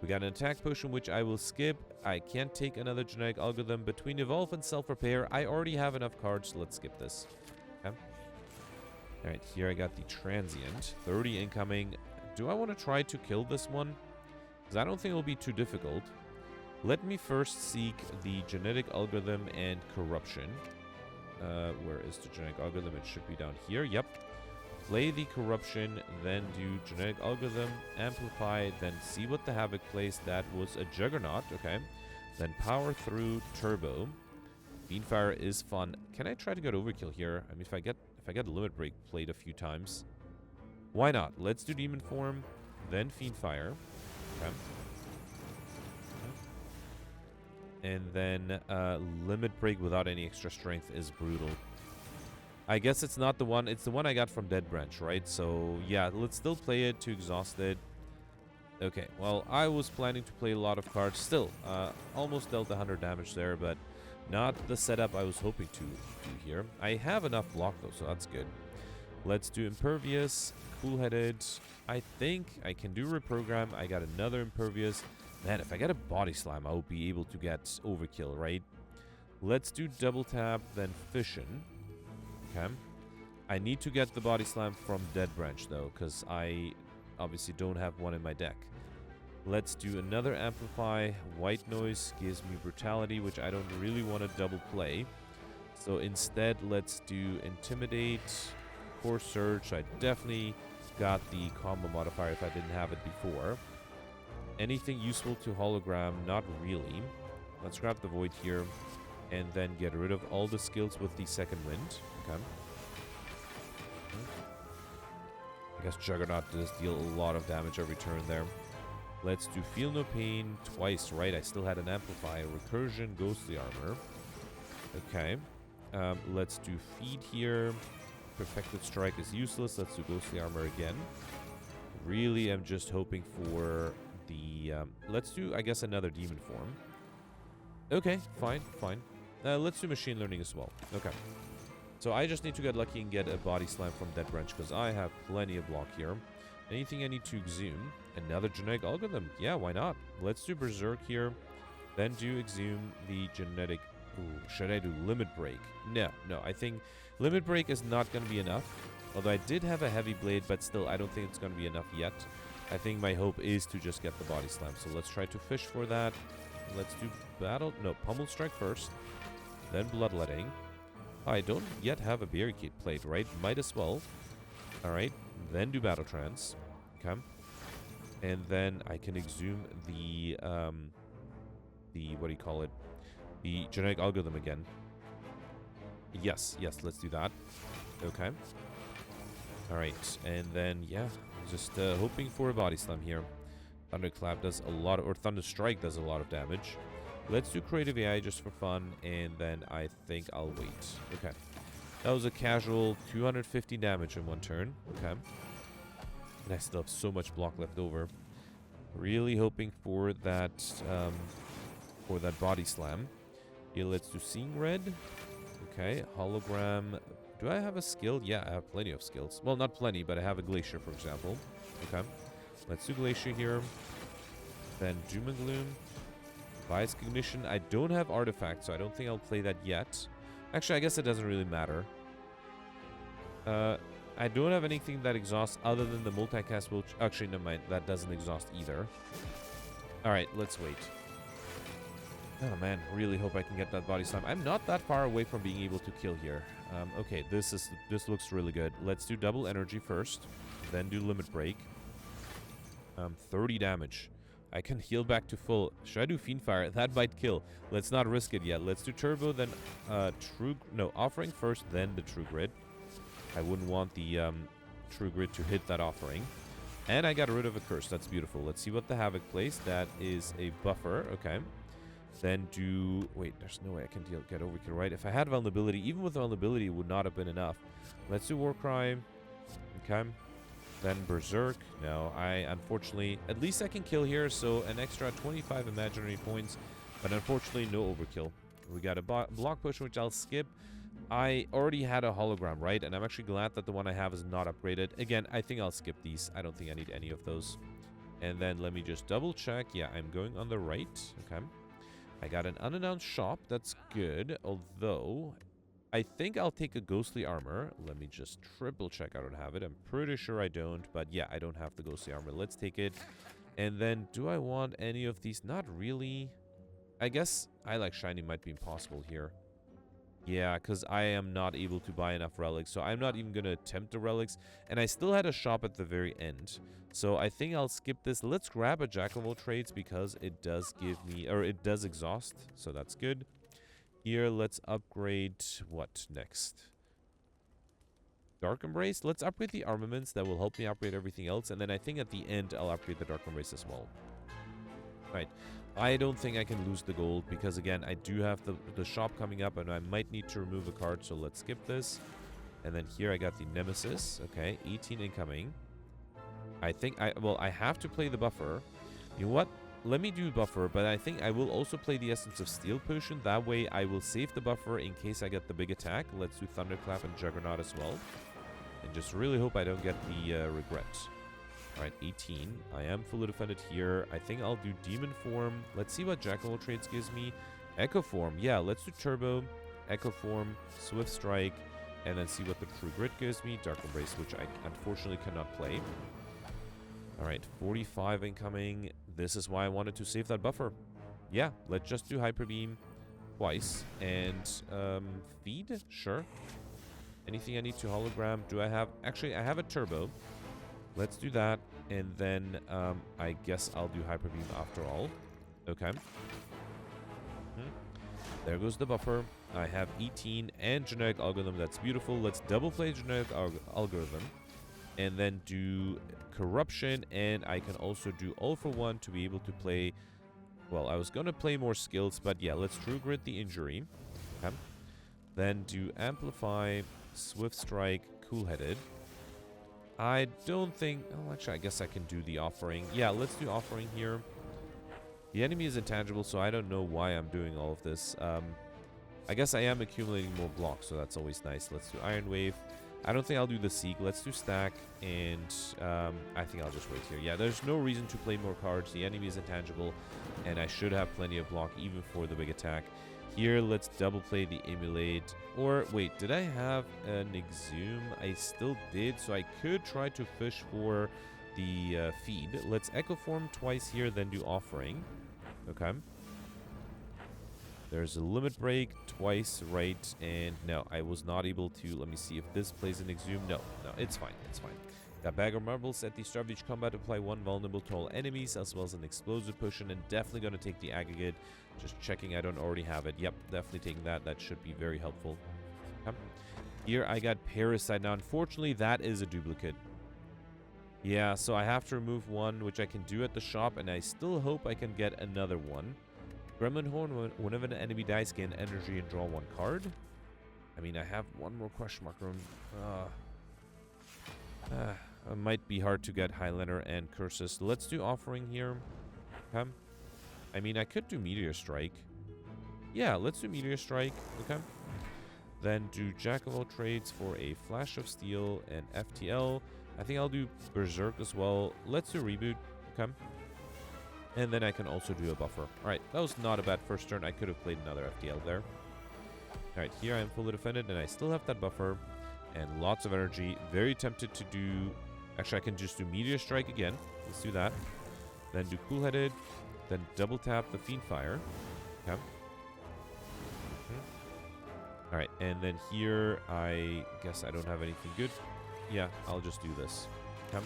We got an attack potion, which I will skip. I can't take another Genetic Algorithm. Between Evolve and Self-Repair, I already have enough cards. Let's skip this. Okay. Alright, here I got the Transient. 30 incoming. Do I want to try to kill this one? Because I don't think it'll be too difficult. Let me first seek the Genetic Algorithm and Corruption. Where is the Genetic Algorithm? It should be down here. Yep. Play the Corruption, then do Genetic Algorithm, Amplify, then see what the Havoc plays. That was a Juggernaut. Okay. Then Power Through, Turbo. Fiendfire is fun. Can I try to get Overkill here? I mean, if I get Limit Break played a few times, why not? Let's do Demon Form, then Fiendfire. Okay. And then Limit Break without any extra strength is brutal. I guess it's not the one. It's the one I got from Dead Branch, right? So, yeah, let's still play it to exhaust it. Okay, well, I was planning to play a lot of cards. Still, almost dealt 100 damage there, but not the setup I was hoping to do here. I have enough block, though, so that's good. Let's do Impervious, Cool-Headed. I think I can do Reprogram. I got another Impervious. Man, if I get a Body Slam, I'll be able to get Overkill, right? Let's do Double Tap, then Fission. Okay. I need to get the Body Slam from Dead Branch, though, because I obviously don't have one in my deck. Let's do another Amplify. White Noise gives me Brutality, which I don't really want to double play. So instead, let's do Intimidate, Core Surge. I definitely got the combo modifier if I didn't have it before. Anything useful to hologram? Not really. Let's grab the Void here and then get rid of all the skills with the Second Wind. Okay. I guess Juggernaut does deal a lot of damage every turn there. Let's do Feel No Pain twice, right? I still had an Amplify. Recursion, Ghostly Armor. Okay. Let's do Feed here. Perfected Strike is useless. Let's do Ghostly Armor again. Really am just hoping for the let's do, I guess, another Demon Form. Okay, fine. Let's do Machine Learning as well. Okay, so I just need to get lucky and get a Body Slam from Dead Branch, because I have plenty of block here. Anything I need to Exhume? Another Genetic Algorithm. Yeah, why not? Let's do Berserk here, then do Exhume the Genetic. Ooh, should I do Limit Break? No, I think Limit Break is not going to be enough. Although I did have a Heavy Blade, but still, I don't think it's going to be enough yet. I think my hope is to just get the Body Slam. So let's try to fish for that. Let's do Pummel Strike first. Then Bloodletting. I don't yet have a Barricade Plate, right? Might as well. Alright. Then do Battle Trance. Okay. And then I can Exhume the what do you call it? The Genetic Algorithm again. Yes, let's do that. Okay. Alright. And then, yeah. Just hoping for a Body Slam here. Thunderclap does a lot, or Thunder Strike does a lot of damage. Let's do Creative AI just for fun, and then I think I'll wait. Okay. That was a casual 250 damage in one turn. Okay. And I still have so much block left over. Really hoping for that Body Slam. Here, let's do Seeing Red. Okay, hologram. Do I have a skill? Yeah, I have plenty of skills. Well, not plenty, but I have a glacier, for example. Okay, let's do glacier here. Then doom and gloom. Vice cognition. I don't have artifact, so I don't think I'll play that yet. Actually, I guess it doesn't really matter. I don't have anything that exhausts other than the multicast will... Actually, never mind. That doesn't exhaust either. Alright, let's wait. Oh man, really hope I can get that body slam. I'm not that far away from being able to kill here. Okay, this looks really good. Let's do double energy first, then do limit break. 30 damage. I can heal back to full. Should I do Fiend Fire? That might kill. Let's not risk it yet. Let's do Turbo, then Offering first, then the True Grid. I wouldn't want the True Grid to hit that Offering. And I got rid of a Curse. That's beautiful. Let's see what the Havoc plays. That is a buffer. Okay. Then do... Wait, there's no way I can get Overkill, right? If I had Vulnerability, even with Vulnerability, it would not have been enough. Let's do Warcry. Okay. Then Berserk. No, I unfortunately... At least I can kill here, so an extra 25 imaginary points. But unfortunately, no Overkill. We got a block push, which I'll skip. I already had a hologram, right? And I'm actually glad that the one I have is not upgraded. Again, I think I'll skip these. I don't think I need any of those. And then let me just double check. Yeah, I'm going on the right. Okay. I got an unannounced shop. That's good. Although, I think I'll take a ghostly armor. Let me just triple check I don't have it. I'm pretty sure I don't. But yeah, I don't have the ghostly armor. Let's take it. And then, do I want any of these? Not really. I guess I like shiny might be impossible here. Yeah, because I am not able to buy enough relics, so I'm not even going to attempt the relics. And I still had a shop at the very end. So I think I'll skip this. Let's grab a Jack of all trades because it does give me, or it does exhaust, so that's good. Here, let's upgrade, what next? Dark Embrace. Let's upgrade the armaments. That will help me upgrade everything else. And then I think at the end, I'll upgrade the Dark Embrace as well. Right. I don't think I can lose the gold because, again, I do have the shop coming up and I might need to remove a card, so let's skip this. And then here I got the Nemesis. Okay, 18 incoming. I think I have to play the buffer. You know what? Let me do buffer, but I think I will also play the Essence of Steel potion. That way I will save the buffer in case I get the big attack. Let's do Thunderclap and Juggernaut as well. And just really hope I don't get the regret. Alright, 18. I am fully defended here. I think I'll do Demon Form. Let's see what Jack of all trades gives me. Echo Form. Yeah, let's do Turbo, Echo Form, Swift Strike, and then see what the True Grit gives me. Dark Embrace, which I unfortunately cannot play. Alright, 45 incoming. This is why I wanted to save that buffer. Yeah, let's just do Hyper Beam twice. And, Feed? Sure. Anything I need to hologram? Do I have... Actually, I have a Turbo. Let's do that, and then I guess I'll do Hyper Beam after all. Okay. There goes the buffer. I have 18 and Generic Algorithm. That's beautiful. Let's double play Generic Algorithm, and then do Corruption, and I can also do All for One to be able to play... Well, I was going to play more skills, but yeah, let's True Grit the Injury. Okay. Then do Amplify, Swift Strike, Cool-Headed. I don't think... Oh, actually, I guess I can do the Offering. Yeah, let's do Offering here. The enemy is intangible, so I don't know why I'm doing all of this. I guess I am accumulating more blocks, so that's always nice. Let's do Iron Wave. I don't think I'll do the Seek. Let's do Stack, and I think I'll just wait here. Yeah, there's no reason to play more cards. The enemy is intangible, and I should have plenty of block even for the big attack. Here, let's double play the Emulate. Or, wait, did I have an Exhume? I still did, so I could try to fish for the Feed. Let's Echo Form twice here, then do Offering. Okay. There's a Limit Break twice, right? And no, I was not able to... Let me see if this plays an Exhume. No, it's fine, it's fine. Got Bag of Marbles. At the start of each combat, apply 1 vulnerable to all enemies, as well as an Explosive Potion, and definitely going to take the Aggregate. Just checking I don't already have it. Yep, definitely taking that. That should be very helpful. Okay. Here I got Parasite. Now, unfortunately, that is a duplicate. Yeah, so I have to remove one, which I can do at the shop, and I still hope I can get another one. Gremlin Horn, whenever an enemy dies, gain energy and draw 1 card. I mean, I have one more question mark room. It might be hard to get Highlander and Curses. Let's do Offering here. Okay. I mean, I could do Meteor Strike. Yeah, let's do Meteor Strike. Okay. Then do Jack of all trades for a Flash of Steel and FTL. I think I'll do Berserk as well. Let's do Reboot. Okay. And then I can also do a buffer. Alright, that was not a bad first turn. I could have played another FTL there. Alright, here I am fully defended, and I still have that buffer. And lots of energy. Very tempted to do... Actually, I can just do Meteor Strike again. Let's do that. Then do Cool-Headed. Then double tap the Fiendfire. Okay. Alright, and then here, I guess I don't have anything good. Yeah, I'll just do this. Okay.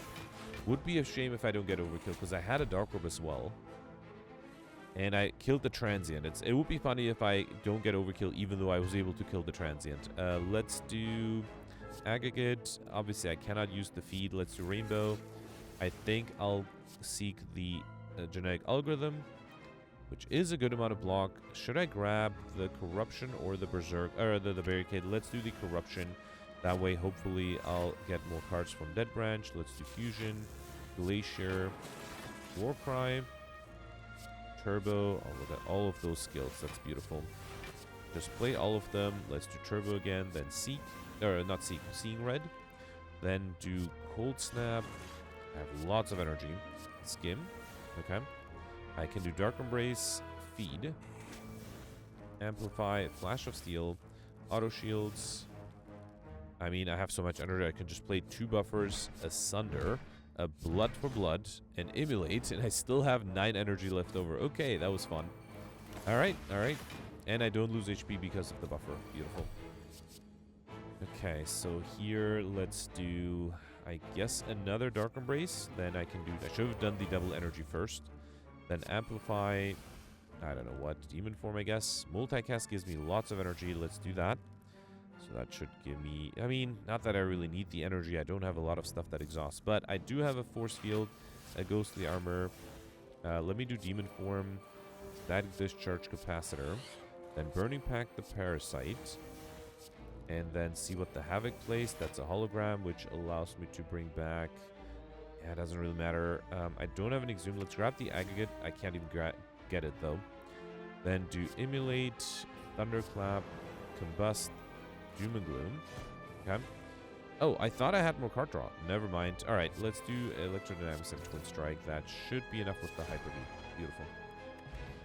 Would be a shame if I don't get overkill, because I had a Dark Orb as well. And I killed the Transient. It would be funny if I don't get overkill, even though I was able to kill the Transient. Let's do Aggregate. Obviously, I cannot use the feed. Let's do Rainbow. I think I'll seek the Genetic Algorithm, which is a good amount of block. Should I grab the Corruption or the Berserk, or the Barricade? Let's do the Corruption. That way, hopefully, I'll get more cards from Dead Branch. Let's do Fusion, Glacier, Warcry, Turbo. Oh, look at all of those skills. That's beautiful. Just play all of them. Let's do Turbo again. Then Seek, or not Seek, Seeing Red. Then do Cold Snap. I have lots of energy. Skim. Okay. I can do Dark Embrace, Feed, Amplify, Flash of Steel, Auto Shields. I mean, I have so much energy, I can just play 2 buffers, Asunder, a Blood for Blood, and Emulate, and I still have 9 energy left over. Okay, that was fun. Alright, alright. And I don't lose HP because of the buffer. Beautiful. Okay, so here, let's do, I guess, another Dark Embrace. Then I can do, I should have done the double energy first. Then Amplify, I don't know what, Demon Form, I guess. Multicast gives me lots of energy. Let's do that. So that should give me... I mean, not that I really need the energy. I don't have a lot of stuff that exhausts. But I do have a Force Field, a Ghostly Armor. Let me do Demon Form, Static Discharge Capacitor. Then Burning Pack the Parasite. And then see what the Havoc plays. That's a Hologram, which allows me to bring back... Yeah, it doesn't really matter. I don't have an Exhume. Let's grab the Aggregate. I can't even get it, though. Then do Emulate, Thunderclap, Combust, Doom and Gloom. Okay. Oh, I thought I had more card draw. Never mind. Alright, let's do Electrodynamics and Twin Strike. That should be enough with the Hyper Beam. Beautiful.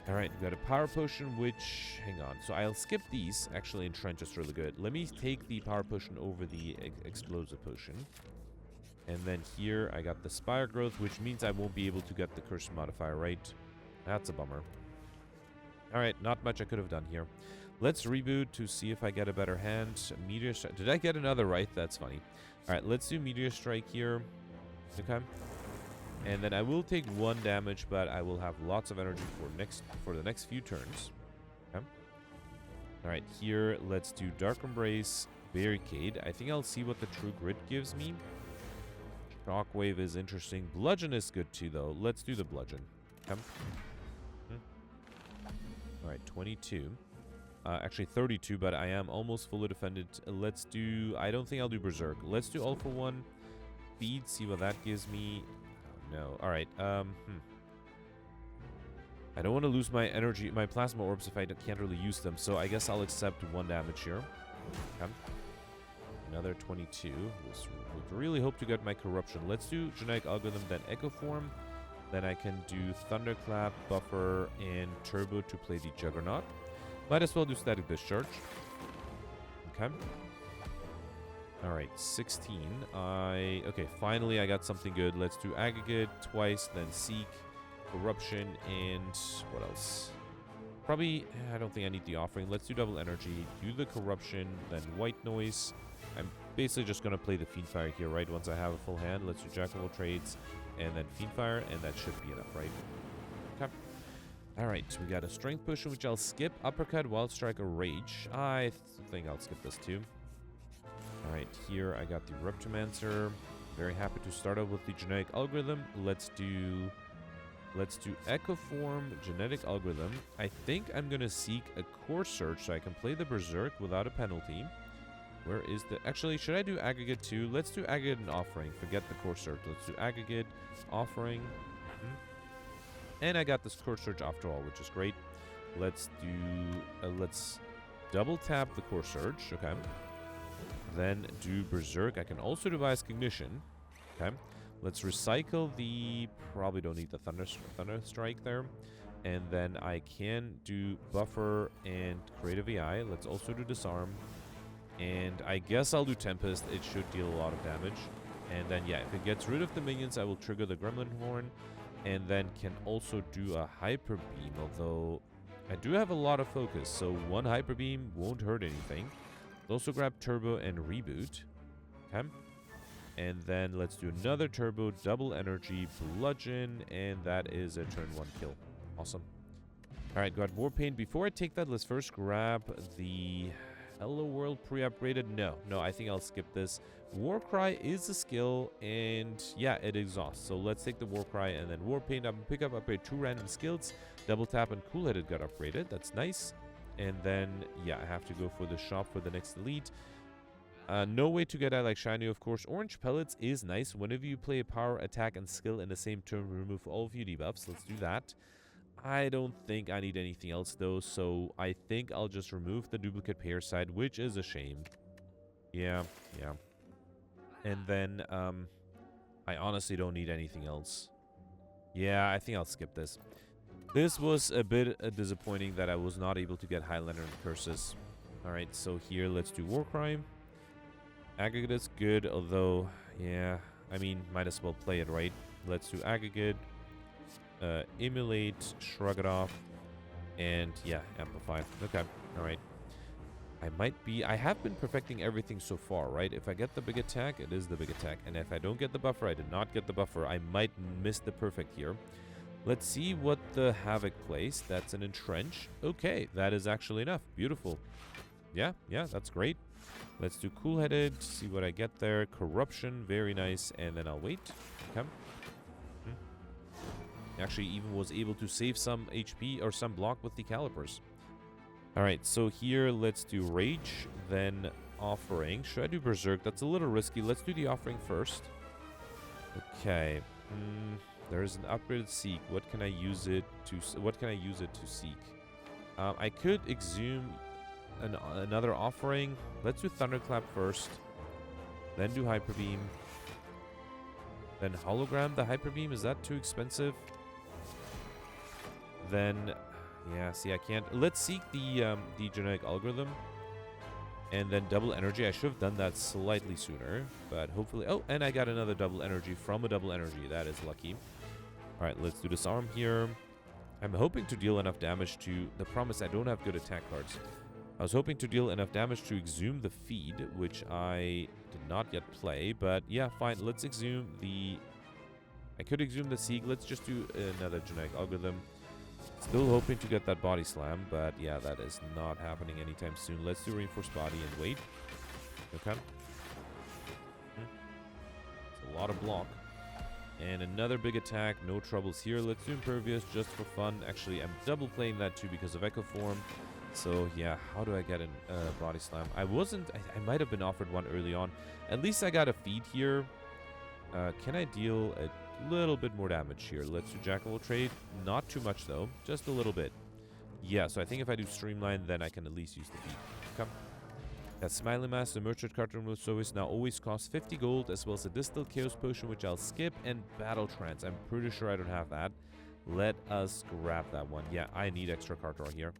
Alright, we've got a Power Potion, which... Hang on. So I'll skip these. Actually, Entrench is really good. Let me take the Power Potion over the Explosive Potion. And then here, I got the Spire Growth, which means I won't be able to get the Curse Modifier, right? That's a bummer. Alright, not much I could have done here. Let's reboot to see if I get a better hand. Meteor Strike. Did I get another right? That's funny. Alright, let's do Meteor Strike here. Okay. And then I will take 1 damage, but I will have lots of energy for the next few turns. Okay. Alright, here, let's do Dark Embrace, Barricade. I think I'll see what the True Grit gives me. Shockwave is interesting. Bludgeon is good too, though. Let's do the Bludgeon. Okay. Alright, 22. Actually 32, but I am almost fully defended. Let's do... I don't think I'll do Berserk. Let's do All for One. Feed, see what that gives me. Oh, no. Alright, I don't want to lose my energy, my Plasma Orbs if I can't really use them, so I guess I'll accept 1 damage here. Okay. Another 22. Would really hope to get my Corruption. Let's do Genetic Algorithm, then Echo Form. Then I can do Thunderclap, Buffer, and Turbo to play the Juggernaut. Might as well do Static Discharge. Okay. Alright, 16. Okay, finally I got something good. Let's do Aggregate twice, then Seek, Corruption, and what else? Probably, I don't think I need the Offering. Let's do Double Energy, do the Corruption, then White Noise. I'm basically just going to play the Fiendfire here, right? Once I have a full hand, let's do Jack of all trades, and then Fiendfire, and that should be enough, right? Okay. Alright, we got a Strength Potion, which I'll skip. Uppercut, Wild Strike, or Rage. I think I'll skip this too. Alright, here I got the Reptomancer. Very happy to start out with the Genetic Algorithm. Let's do Echo Form, Genetic Algorithm. I think I'm going to seek a Core Search so I can play the Berserk without a penalty. Where is the... Actually, should I do Aggregate too? Let's do Aggregate and Offering. Forget the Core Search. Let's do Aggregate, Offering. And I got this Core Search after all, which is great. Let's do... let's double tap the Core Surge. Okay. Then do Berserk. I can also devise Cognition. Okay. Let's recycle the... Probably don't need the Thunder Strike there. And then I can do Buffer and create a VI. Let's also do Disarm. And I guess I'll do Tempest. It should deal a lot of damage. And then, yeah, if it gets rid of the minions, I will trigger the Gremlin Horn. And then can also do a Hyper Beam. Although, I do have a lot of focus. So one Hyper Beam won't hurt anything. Let's also grab Turbo and Reboot. Okay. And then let's do another Turbo, Double Energy, Bludgeon. And that is a turn 1 kill. Awesome. Alright, got War Paint. Before I take that, let's first grab the Hello World pre-upgraded. No, I think I'll skip this. War Cry is a skill, and yeah, it exhausts. So let's take the War Cry and then War Paint up and pick up, upgrade 2 random skills. Double Tap and Cool Headed got upgraded. That's nice. And then, yeah, I have to go for the shop for the next elite. No way to get I like Shiny, of course. Orange Pellets is nice. Whenever you play a power, attack, and skill in the same turn, remove all of your debuffs. Let's do that. I don't think I need anything else, though, so I think I'll just remove the duplicate Parasite, which is a shame. Yeah. And then, I honestly don't need anything else. Yeah, I think I'll skip this. This was a bit disappointing that I was not able to get Highlander and Curses. Alright, so here, let's do Warcry. Aggregate is good, although, yeah, I mean, might as well play it, right? Let's do Aggregate. Emulate, Shrug it off, and yeah, Amplify. Okay, alright. I have been perfecting everything so far, right? If I get the big attack, it is the big attack. And if I don't get the buffer, I did not get the buffer. I might miss the perfect here. Let's see what the Havoc plays. That's an Entrench. Okay, that is actually enough. Beautiful. Yeah, that's great. Let's do Cool-Headed, see what I get there. Corruption, very nice. And then I'll wait. Okay. Actually even was able to save some HP or some block with the calipers. Alright, so here let's do Rage, then Offering. Should I do Berserk? That's a little risky. Let's do the Offering first. Okay. There's an upgraded Seek. What can I use it to seek? I could exhume another Offering. Let's do Thunderclap first. Then do Hyper Beam. Then Hologram the Hyper Beam. Is that too expensive? Then, yeah, see, I can't. Let's seek the genetic algorithm. And then double energy. I should have done that slightly sooner. But hopefully... Oh, and I got another double energy from a double energy. That is lucky. Alright, let's do Disarm here. I'm hoping to deal enough damage to... The problem is I don't have good attack cards. I was hoping to deal enough damage to exhume the Feed, which I did not yet play. But yeah, fine. Let's exhume the... I could exhume the Seek. Let's just do another genetic algorithm. Still hoping to get that Body Slam, but yeah, that is not happening anytime soon. Let's do Reinforced Body and wait. Okay. It's a lot of block. And another big attack. No troubles here. Let's do Impervious just for fun. Actually, I'm double playing that too because of Echo Form. So yeah, how do I get a Body Slam? I might have been offered one early on. At least I got a Feed here. Can I deal a little bit more damage here? Let's do Jackal Trade. Not too much though, just a little bit. Yeah, so I think if I do Streamline, then I can at least use the Feed. Come. That Smiling Mask, the Merchant card removal service now always costs 50 gold, as well as a Distilled Chaos Potion, which I'll skip, and Battle Trance. I'm pretty sure I don't have that. Let us grab that one. Yeah, I need extra card draw here.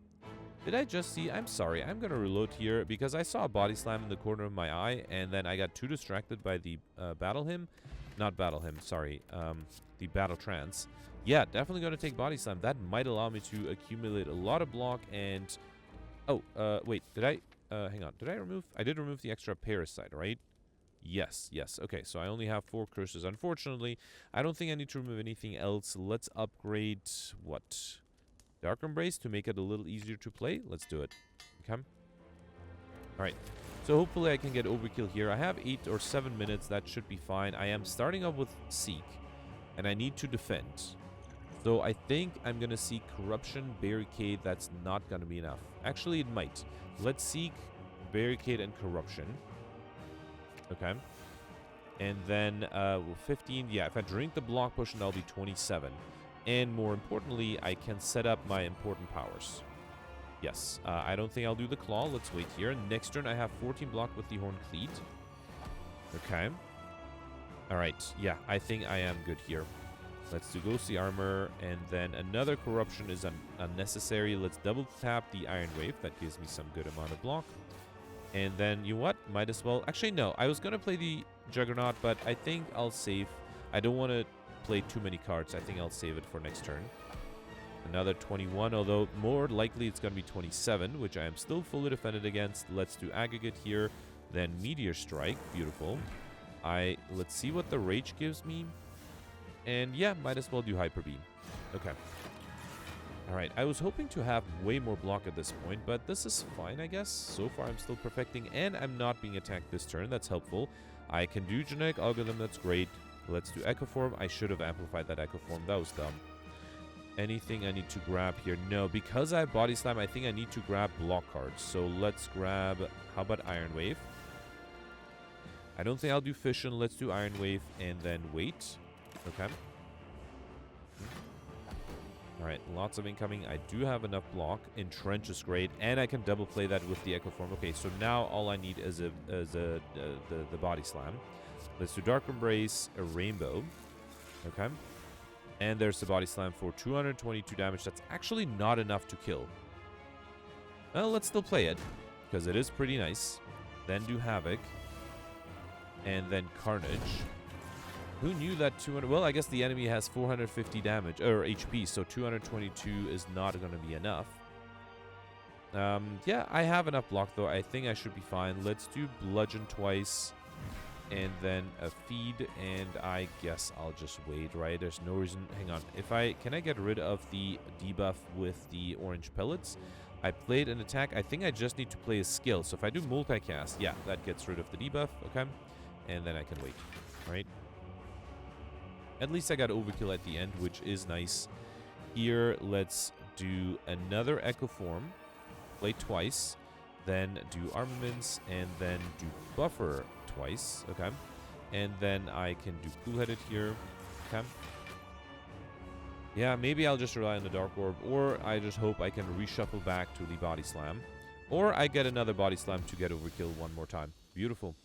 Did I just see? I'm sorry. I'm going to reload here because I saw a Body Slam in the corner of my eye, and then I got too distracted by the Battle Hymn. Not Battle Hymn, sorry. The Battle Trance. Yeah, definitely going to take Body Slam. That might allow me to accumulate a lot of block and... Oh, wait. Did I... hang on. Did I remove... I did remove the extra Parasite, right? Yes. Okay, so I only have 4 curses. Unfortunately, I don't think I need to remove anything else. Let's upgrade... What? Dark Embrace to make it a little easier to play. Let's do it. Okay. Alright. So hopefully I can get overkill here. I have 8 or 7 minutes. That should be fine. I am starting off with Seek. And I need to defend. So I think I'm going to seek Corruption, Barricade. That's not going to be enough. Actually, it might. Let's seek Barricade and Corruption. Okay. And then 15. Yeah, if I drink the block potion, that'll be 27. And more importantly, I can set up my important powers. Yes. I don't think I'll do the claw. Let's wait here. Next turn, I have 14 block with the Horn Cleat. Okay. All right. Yeah, I think I am good here. Let's do Ghostly Armor, and then another Corruption is unnecessary. Let's double tap the Iron Wave. That gives me some good amount of block. And then, you know what? Might as well... Actually, no. I was going to play the Juggernaut, but I think I'll save... I don't want to play too many cards. I think I'll save it for next turn. Another 21, although more likely it's going to be 27, which I am still fully defended against. Let's do Aggregate here. Then Meteor Strike. Beautiful. Let's see what the Rage gives me. And yeah, might as well do Hyper Beam. Okay. Alright, I was hoping to have way more block at this point, but this is fine, I guess. So far, I'm still perfecting, and I'm not being attacked this turn. That's helpful. I can do Genetic Algorithm. That's great. Let's do Echo Form. I should have amplified that Echo Form. That was dumb. Anything I need to grab here? No, because I have Body Slam, I think I need to grab block cards. So let's grab... How about Iron Wave? I don't think I'll do Fission. Let's do Iron Wave and then wait. Okay. Alright, lots of incoming. I do have enough block. Entrench is great. And I can double play that with the Echo Form. Okay, so now all I need is the Body Slam. Let's do Dark Embrace, a Rainbow. Okay. And there's the Body Slam for 222 damage. That's actually not enough to kill. Well, let's still play it, because it is pretty nice. Then do Havoc. And then Carnage. Who knew that 200... Well, I guess the enemy has 450 damage, or HP, so 222 is not going to be enough. Yeah, I have enough block, though. I think I should be fine. Let's do Bludgeon twice, and then a Feed, and I guess I'll just wait, right? There's no reason... Hang on. Can I get rid of the debuff with the orange pellets? I played an attack. I think I just need to play a skill. So if I do multicast, yeah, that gets rid of the debuff, okay? And then I can wait, right? At least I got overkill at the end, which is nice. Here, let's do another Echo Form. Play twice. Then do Armaments. And then do Buffer twice. Okay. And then I can do Cool-Headed here. Okay. Yeah, maybe I'll just rely on the Dark Orb. Or I just hope I can reshuffle back to the Body Slam. Or I get another Body Slam to get overkill one more time. Beautiful.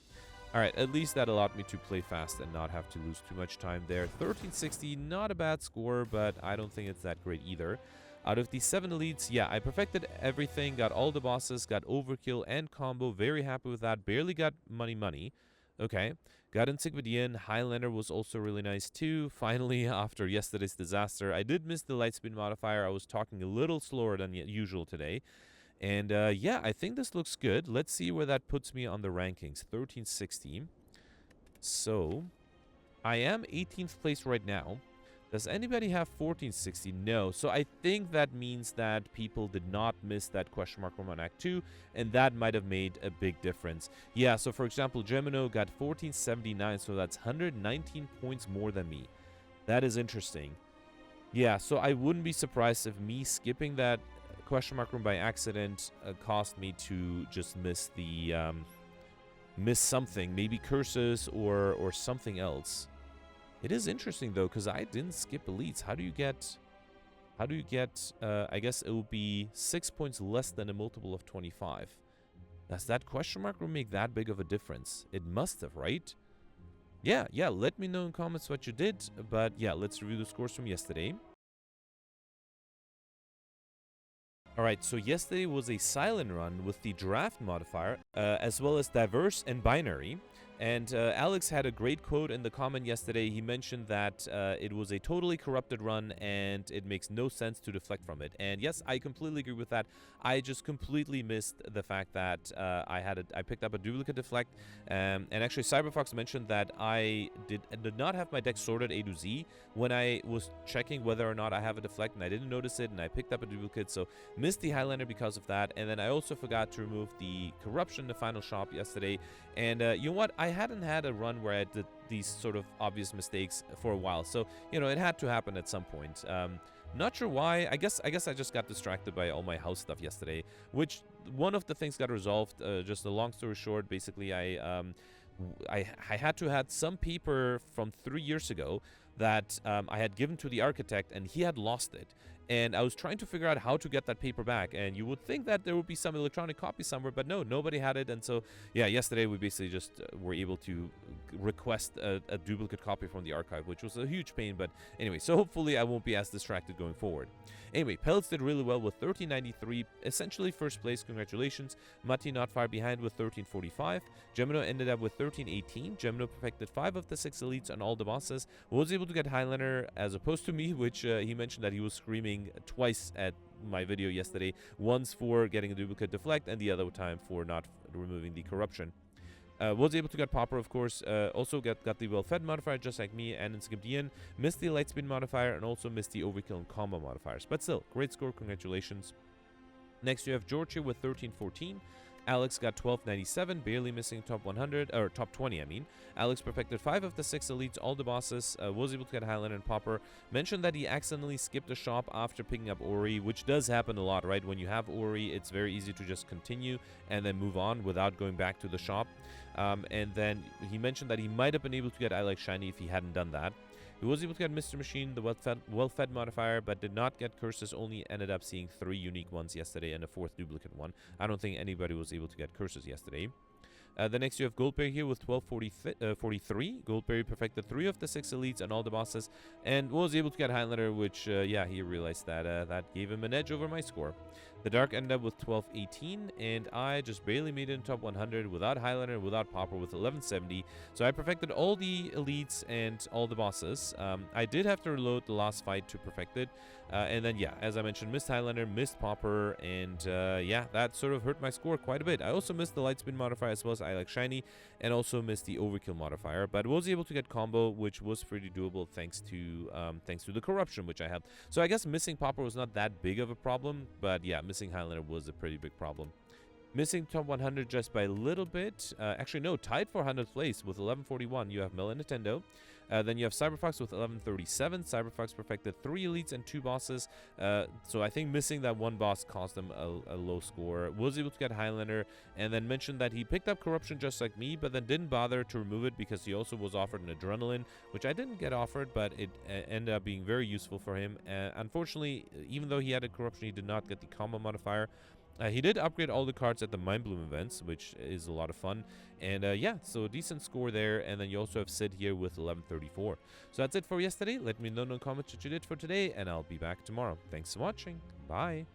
Alright, at least that allowed me to play fast and not have to lose too much time there. 1360, not a bad score, but I don't think it's that great either. Out of the 7 elites, yeah, I perfected everything, got all the bosses, got overkill and combo. Very happy with that. Barely got money. Okay. Got Encyclopedian. Highlander was also really nice too. Finally, after yesterday's disaster, I did miss the Lightspeed modifier. I was talking a little slower than usual today. And yeah, I think this looks good. Let's see where that puts me on the rankings. 1360. So, I am 18th place right now. Does anybody have 1460? No. So I think that means that people did not miss that question mark from on Act 2, and that might have made a big difference. Yeah, so for example, Gemino got 1479, so that's 119 points more than me. That is interesting. Yeah, so I wouldn't be surprised if me skipping that question mark room by accident caused me to just miss the miss something, maybe curses or something else. It is interesting though, because I didn't skip elites. How do you get I guess it would be 6 points less than a multiple of 25. Does that question mark room make that big of a difference? It must have, right? Yeah, let me know in comments what you did. But yeah, let's review the scores from yesterday. Alright, so yesterday was a silent run with the draft modifier, as well as diverse and binary. And Alex had a great quote in the comment yesterday. He mentioned that it was a totally corrupted run and it makes no sense to deflect from it. And yes, I completely agree with that. I just completely missed the fact that I picked up a duplicate deflect. And actually, Cyberfox mentioned that I did not have my deck sorted A to Z when I was checking whether or not I have a deflect, and I didn't notice it, and I picked up a duplicate, so missed the Highlander because of that. And then I also forgot to remove the corruption in the final shop yesterday. And you know what? I hadn't had a run where I did these sort of obvious mistakes for a while, so you know it had to happen at some point. Not sure why. I guess I just got distracted by all my house stuff yesterday, which one of the things got resolved. Just a long story short, basically I had to have some paper from 3 years ago that I had given to the architect, and he had lost it. And I was trying to figure out how to get that paper back. And you would think that there would be some electronic copy somewhere, but no, nobody had it. And so, yeah, yesterday we basically just were able to request a duplicate copy from the archive, which was a huge pain. But anyway, so hopefully I won't be as distracted going forward. Anyway, Pellets did really well with 1393, essentially first place. Congratulations. Matti not far behind with 1345. Gemino ended up with 1318. Gemino perfected 5 of the 6 elites on all the bosses. Was able to get Highlander as opposed to me, which he mentioned that he was screaming twice at my video yesterday. Once for getting a duplicate Deflect, and the other time for not removing the corruption. Was able to get Popper, of course. Also got the well-fed modifier, just like me, and in Skibdian. Missed the Lightspeed modifier, and also missed the Overkill and Combo modifiers. But still, great score, congratulations. Next, you have Georgia with 1314. Alex got 1297, barely missing top 100, or top 20, I mean. Alex perfected 5 of the 6 elites, all the bosses, was able to get Highlander and Popper. Mentioned that he accidentally skipped a shop after picking up Ori, which does happen a lot, right? When you have Ori, it's very easy to just continue and then move on without going back to the shop. And then he mentioned that he might have been able to get I Like Shiny if he hadn't done that. He was able to get Mr. Machine, the well-fed modifier, but did not get curses, only ended up seeing 3 unique ones yesterday and a 4th duplicate one. I don't think anybody was able to get curses yesterday. The next you have Goldberry here with 1243. Goldberry perfected 3 of the 6 elites and all the bosses, and was able to get Highlander, which, yeah, he realized that that gave him an edge over my score. The Dark ended up with 1218, and I just barely made it in top 100 without Highlander and without Popper with 1170. So I perfected all the elites and all the bosses. I did have to reload the last fight to perfect it. And then, yeah, as I mentioned, missed Highlander, missed Popper, and yeah, that sort of hurt my score quite a bit. I also missed the Lightspeed modifier as well as I Like Shiny, and also missed the Overkill modifier, but was able to get Combo, which was pretty doable thanks to the corruption which I had. So I guess missing Popper was not that big of a problem, but yeah, missing Highlander was a pretty big problem. Missing top 100 just by a little bit. Actually, no, tied for 100th place with 1141. You have Mel and Nintendo. Then you have Cyberfox with 1137. Cyberfox perfected 3 elites and 2 bosses. So I think missing that one boss cost him a low score. Was able to get Highlander, and then mentioned that he picked up Corruption just like me, but then didn't bother to remove it because he also was offered an Adrenaline, which I didn't get offered, but it ended up being very useful for him. Unfortunately, even though he had a Corruption, he did not get the Combo modifier. He did upgrade all the cards at the Mind Bloom events, which is a lot of fun. And yeah, so a decent score there. And then you also have Sid here with 1134. So that's it for yesterday. Let me know in the comments what you did for today, and I'll be back tomorrow. Thanks for watching. Bye.